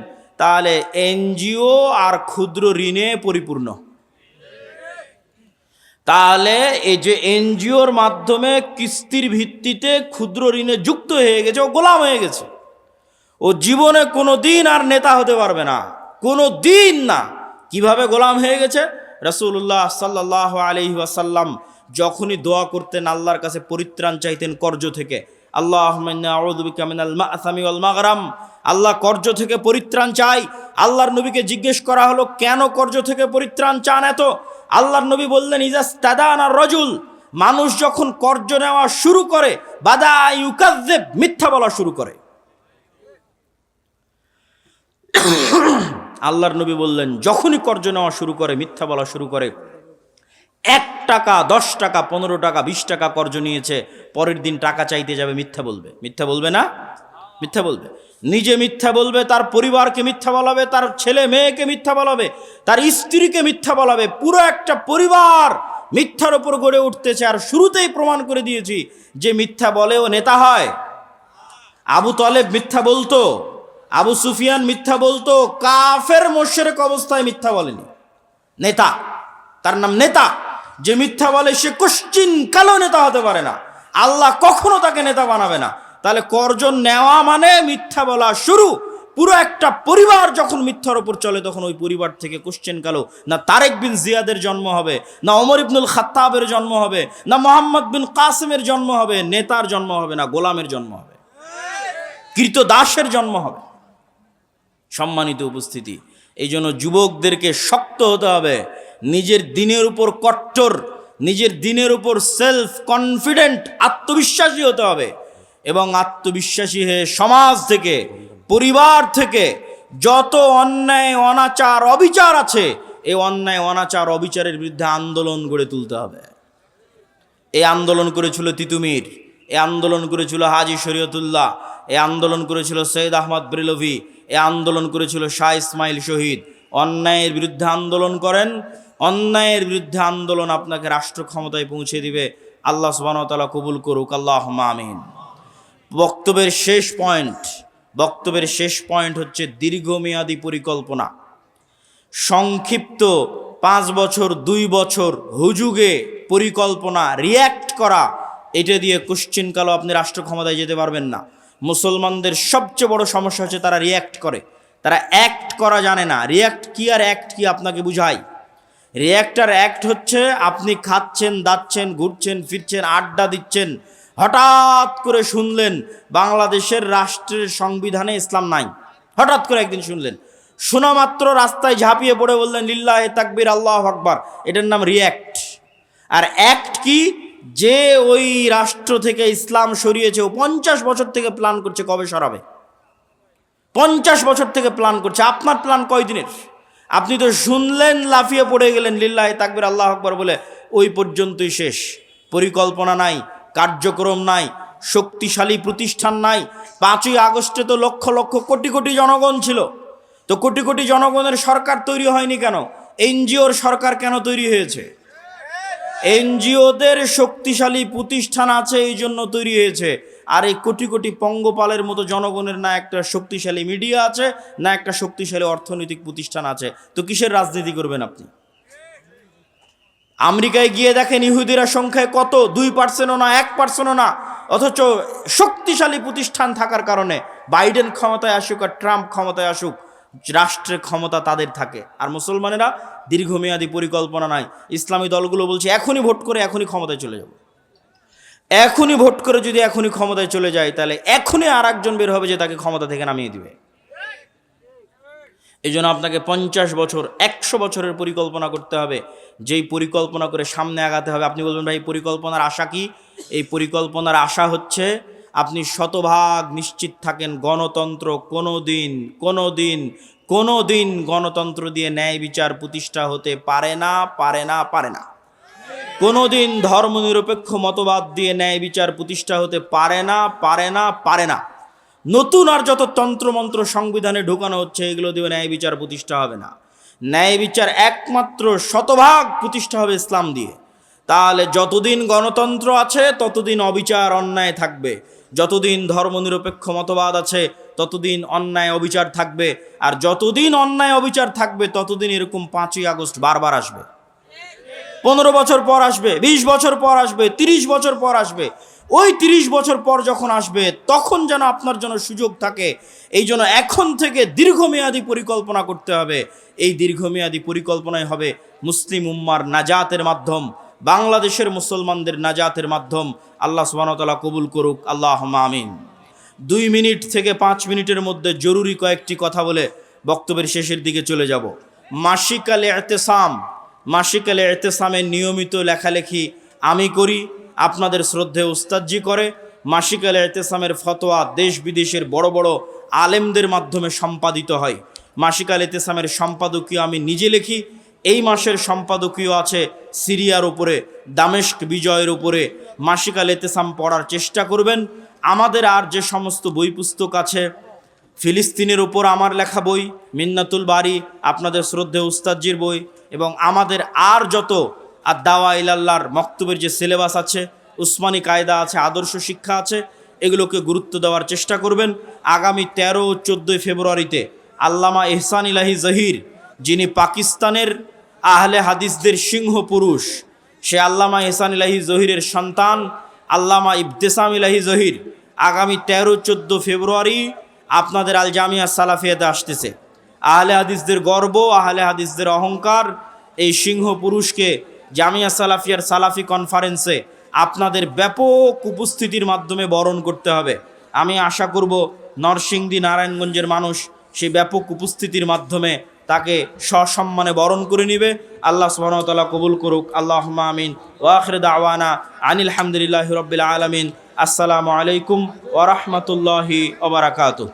[SPEAKER 1] তাহলে এনজিও আর ক্ষুদ্র ঋণে পরিপূর্ণ। তাহলে এই যে এনজিওর মাধ্যমে কিস্তির ভিত্তিতে ক্ষুদ্র ঋণে যুক্ত হয়ে গেছে, ও গোলাম হয়ে গেছে। ও জীবনে কোনো দিন আর নেতা হতে পারবে না, কোনো দিন না। কিভাবে গোলাম হয়ে গেছে? রাসূলুল্লাহ সাল্লাল্লাহু আলাইহি ওয়াসাল্লাম যখনই দোয়া করতেন, আল্লাহর কাছে পরিত্রাণ চাইতেন কর্জ থেকে, আল্লাহুম্মা ইন্নী আউযু বিকা মিনাল মা'সামি ওয়াল মাগরাম, আল্লাহ কর্জ থেকে পরিত্রাণ চাই। আল্লাহর নবীকে জিজ্ঞেস করা হলো, কেন কর্জ থেকে পরিত্রাণ চান এত? আল্লাহর নবী বললেন, ইজাস্তাদানা রাজুল, মানুষ যখন কর্জ নেওয়া শুরু করে, বাদা ইউকাযযিব, মিথ্যা বলা শুরু করে। আল্লাহর নবী বললেন, যখনই কর্জ নেওয়া শুরু করে, মিথ্যা বলা শুরু করে, 1 টাকা 10 টাকা 15 টাকা 20 টাকা কর্জ নিয়েছে, পরের দিন টাকা চাইতে যাবে, মিথ্যা বলবে। মিথ্যা বলবে না? মিথ্যা বলবে। নিজে মিথ্যা বলবে, তার পরিবারকে মিথ্যা বলাবে, তার ছেলে মেয়েকে মিথ্যা বলাবে, তার স্ত্রীকে মিথ্যা বলাবে। পুরো একটা পরিবার মিথ্যার উপর গড়ে উঠতেছে। আর শুরুতেই প্রমাণ করে দিয়েছি যে মিথ্যা বলে ও নেতা হয়। আবু তালেব মিথ্যা বলতো, আবু সুফিয়ান মিথ্যা বলতো, কাফের মুশরিক অবস্থায় মিথ্যা বলেনি। নেতা, তার নাম নেতা। যে মিথ্যা বলে সে কোশ্চিন কালো নেতা হতে পারে না, আল্লাহ কখনো তাকে নেতা বানাবে না। তাহলে কর্জন নেওয়া মানে মিথ্যা বলা শুরু। পুরো একটা পরিবার যখন মিথ্যার উপর চলে, তখন ওই পরিবার থেকে কোশ্চেন কালো না তারেক বিন জিয়াদের জন্ম হবে, না ওমর ইবনুল খাত্তাবের জন্ম হবে, না মোহাম্মদ বিন কাসিমের জন্ম হবে, নেতার জন্ম হবে না, গোলামের জন্ম হবে, কৃতদাসের জন্ম হবে। সম্মানিত উপস্থিতি, এই জন্য যুবকদেরকে শক্ত হতে হবে, নিজের দিনের উপর কট্টর, নিজের দিনের উপর সেলফ কনফিডেন্ট, আত্মবিশ্বাসী হতে হবে। এবং আত্মবিশ্বাসী হয়ে সমাজ থেকে, পরিবার থেকে যত অন্যায় অনাচার অবিচার আছে, এই অন্যায় অনাচার অবিচারের বিরুদ্ধে আন্দোলন গড়ে তুলতে হবে। এই আন্দোলন করেছিল তিতুমির, এই আন্দোলন করেছিল হাজী শরীয়তুল্লাহ, এই আন্দোলন করেছিল সৈয়দ আহমদ বেরলভী, এই আন্দোলন করেছিল শাহ ইসমাইল শহীদ। অন্যায়ের বিরুদ্ধে আন্দোলন করেন, অন্যায়ের বিরুদ্ধে আন্দোলন আপনাকে রাষ্ট্র ক্ষমতায় পৌঁছে দিবে। আল্লাহ সুবহানাহু ওয়া তাআলা কবুল করুক, আল্লাহুম্মা আমিন। বক্তব্যের শেষ পয়েন্ট হচ্ছে দীর্ঘমেয়াদী পরিকল্পনা। সংক্ষিপ্ত 5 বছর 2 বছর হুজুগে পরিকল্পনা, রিয়্যাক্ট করা, এটা দিয়ে কোশ্চিন কালো আপনি রাষ্ট্র ক্ষমতায় যেতে পারবেন না। মুসলমানদের সবচেয়ে বড় সমস্যা হচ্ছে তারা রিয়্যাক্ট করে, তারা অ্যাক্ট করা জানে না। রিয়্যাক্ট কি আর অ্যাক্ট কি আপনাকে বুঝাই। রিয়্যাক্ট আর অ্যাক্ট হচ্ছে আপনি খাচ্ছেন, দাচ্ছেন, ঘুরছেন, ফিরছেন, আড্ডা দিচ্ছেন, হঠাৎ করে শুনলেন বাংলাদেশের রাষ্ট্রের সংবিধানে ইসলাম নাই। হঠাৎ করে একদিন শুনলেন, শোনা মাত্র রাস্তায় ঝাঁপিয়ে পড়ে বললেন লিল্লাহে তাকবীর, আল্লাহু আকবার। এটার নাম রিয়্যাক্ট। আর অ্যাক্ট কি? যে ওই রাষ্ট্র থেকে ইসলাম সরিয়েছে, ও 50 বছর থেকে প্ল্যান করছে কবে সরাবে। 50 বছর থেকে প্ল্যান করছে। আপনার প্ল্যান কয়দিনের? আপনি তো শুনলেন, লাফিয়ে পড়ে গেলেন লিল্লাহে তাকবীর, আল্লাহু আকবার বলে, ওই পর্যন্তই শেষ। পরিকল্পনা নাই, কার্যক্রম নাই, শক্তিশালী প্রতিষ্ঠান নাই। 5ই আগস্টে তো লক্ষ লক্ষ কোটি কোটি জনগণ ছিল, তো কোটি কোটি জনগণের সরকার তৈরি হয়নি কেন? এনজিওর সরকার কেন তৈরি হয়েছে? এনজিওদের শক্তিশালী প্রতিষ্ঠান আছে, এই জন্য তৈরি হয়েছে। আর এই কোটি কোটি পঙ্গপালের মতো জনগণের না একটা শক্তিশালী মিডিয়া আছে, না একটা শক্তিশালী অর্থনৈতিক প্রতিষ্ঠান আছে, তো কিসের রাজনীতি করবেন আপনি? আমেরিকায় গিয়ে দেখেন ইহুদিরা সংখ্যায় কত, 2%ও না, 1%ও না, অথচ শক্তিশালী প্রতিষ্ঠান থাকার কারণে বাইডেন ক্ষমতায় আসুক আর ট্রাম্প ক্ষমতায় আসুক, রাষ্ট্রের ক্ষমতা তাদের থাকে। আর মুসলমানেরা দীর্ঘমেয়াদী পরিকল্পনা নাই। ইসলামী দলগুলো বলছে এখনই ভোট করে এখনই ক্ষমতায় চলে যাব। এখনই ভোট করে যদি এখনই ক্ষমতায় চলে যায়, তাহলে এখনই আর একজন বের হবে যে তাকে ক্ষমতা থেকে নামিয়ে দিবে। এই জন্য আপনাকে 50 বছর 100 বছরের পরিকল্পনা করতে হবে। যেই পরিকল্পনা করে সামনে আগাতে হবে। আপনি বলবেন ভাই পরিকল্পনার আশা কি? এই পরিকল্পনার আশা হচ্ছে আপনি শতভাগ নিশ্চিত থাকেন গণতন্ত্র কোনোদিন গণতন্ত্র দিয়ে ন্যায় বিচার প্রতিষ্ঠা হতে পারে না। কোনোদিন ধর্মনিরপেক্ষ মতবাদ দিয়ে ন্যায় বিচার প্রতিষ্ঠা হতে পারে না। নতুন আর যত তন্ত্রমন্ত্র সংবিধানে ঢোকানো হচ্ছে, এগুলো দিয়ে ন্যায় বিচার প্রতিষ্ঠা হবে না। ন্যায় বিচার একমাত্র শতভাগ প্রতিষ্ঠা হবে ইসলাম দিয়ে। তাহলে যতদিন গণতন্ত্র আছে ততদিন অবিচার অন্যায় থাকবে, যতদিন ধর্মনিরপেক্ষ মতবাদ আছে ততদিন অন্যায় অবিচার থাকবে, আর যতদিন অন্যায় অবিচার থাকবে ততদিন এরকম 5ই আগস্ট বারবার আসবে। 15 বছর পর আসবে, 20 বছর পর আসবে, 30 বছর পর আসবে। ওই 30 বছর পর যখন আসবে, তখন যেন আপনার জন্য সুযোগ থাকে। এই জন্য এখন থেকে দীর্ঘমেয়াদী পরিকল্পনা করতে হবে। এই দীর্ঘমেয়াদী পরিকল্পনাই হবে মুসলিম উম্মার নাজাতের মাধ্যম, বাংলাদেশের মুসলমানদের নাজাতের মাধ্যম। আল্লাহ সুবহানাহু ওয়া তাআলা কবুল করুক, আল্লাহুম্মা আমিন। 2 মিনিট থেকে 5 মিনিটের মধ্যে জরুরি কয়েকটি কথা বলে বক্তব্যের শেষের দিকে চলে যাব। মাসিক আল ইতিসামের নিয়মিত লেখালেখি আমি করি, আপনাদের শ্রদ্ধেয় উস্তাদজি করে। মাসিক আল ইতিসামের ফতোয়া দেশ বিদেশের বড় বড় আলেমদের মাধ্যমে সম্পাদিত হয়। মাসিক আল ইতিসামের সম্পাদকীয় আমি নিজে লিখি, এই মাসের সম্পাদকীয় আছে সিরিয়ার উপরে, দামেস্ক বিজয়ের উপরে। মাসিক আল এতেসাম পড়ার চেষ্টা করবেন। আমাদের আর যে সমস্ত বই পুস্তক আছে, ফিলিস্তিনের উপর আমার লেখা বই, মিন্নাতুল বারি, আপনাদের শ্রদ্ধেয় উস্তাদজির বই, এবং আমাদের আর যত আর দাওয়া ইলাল্লাহর মক্তবের যে সিলেবাস আছে, উসমানী কায়দা আছে, আদর্শ শিক্ষা আছে, এগুলোকে গুরুত্ব দেওয়ার চেষ্টা করবেন। আগামী 13 ও 14 ফেব্রুয়ারিতে আল্লামা ইহসান ইলাহি জহির, যিনি পাকিস্তানের আহলে হাদিসদের সিংহ পুরুষ, সে আল্লামা ইহসান ইলাহি জহিরের সন্তান আল্লামা ইবতেসাম ইলাহি জহির আগামী 13-14 ফেব্রুয়ারি আপনাদের আল জামিয়া সালাফিয়াতে আসতেছে। আহলে হাদিসদের গর্ব, আহলে হাদিসদের অহংকার, এই সিংহ পুরুষকে জামিয়া সালাফিয়ার সালাফি কনফারেন্সে আপনাদের ব্যাপক উপস্থিতির মাধ্যমে বরণ করতে হবে। আমি আশা করব নরসিংদী নারায়ণগঞ্জের মানুষ সেই ব্যাপক উপস্থিতির মাধ্যমে তাকে সসম্মানে বরণ করে নেবে। আল্লাহ সুবহানাহু ওয়া তাআলা কবুল করুক। আল্লাহুম্মা আমিন। ওয়া আখিরু দাওয়ানা আনিল হামদুলিল্লাহি রাব্বিল আলামিন। আসসালামু আলাইকুম ওয়া রাহমাতুল্লাহি ওয়া বারাকাতুহু।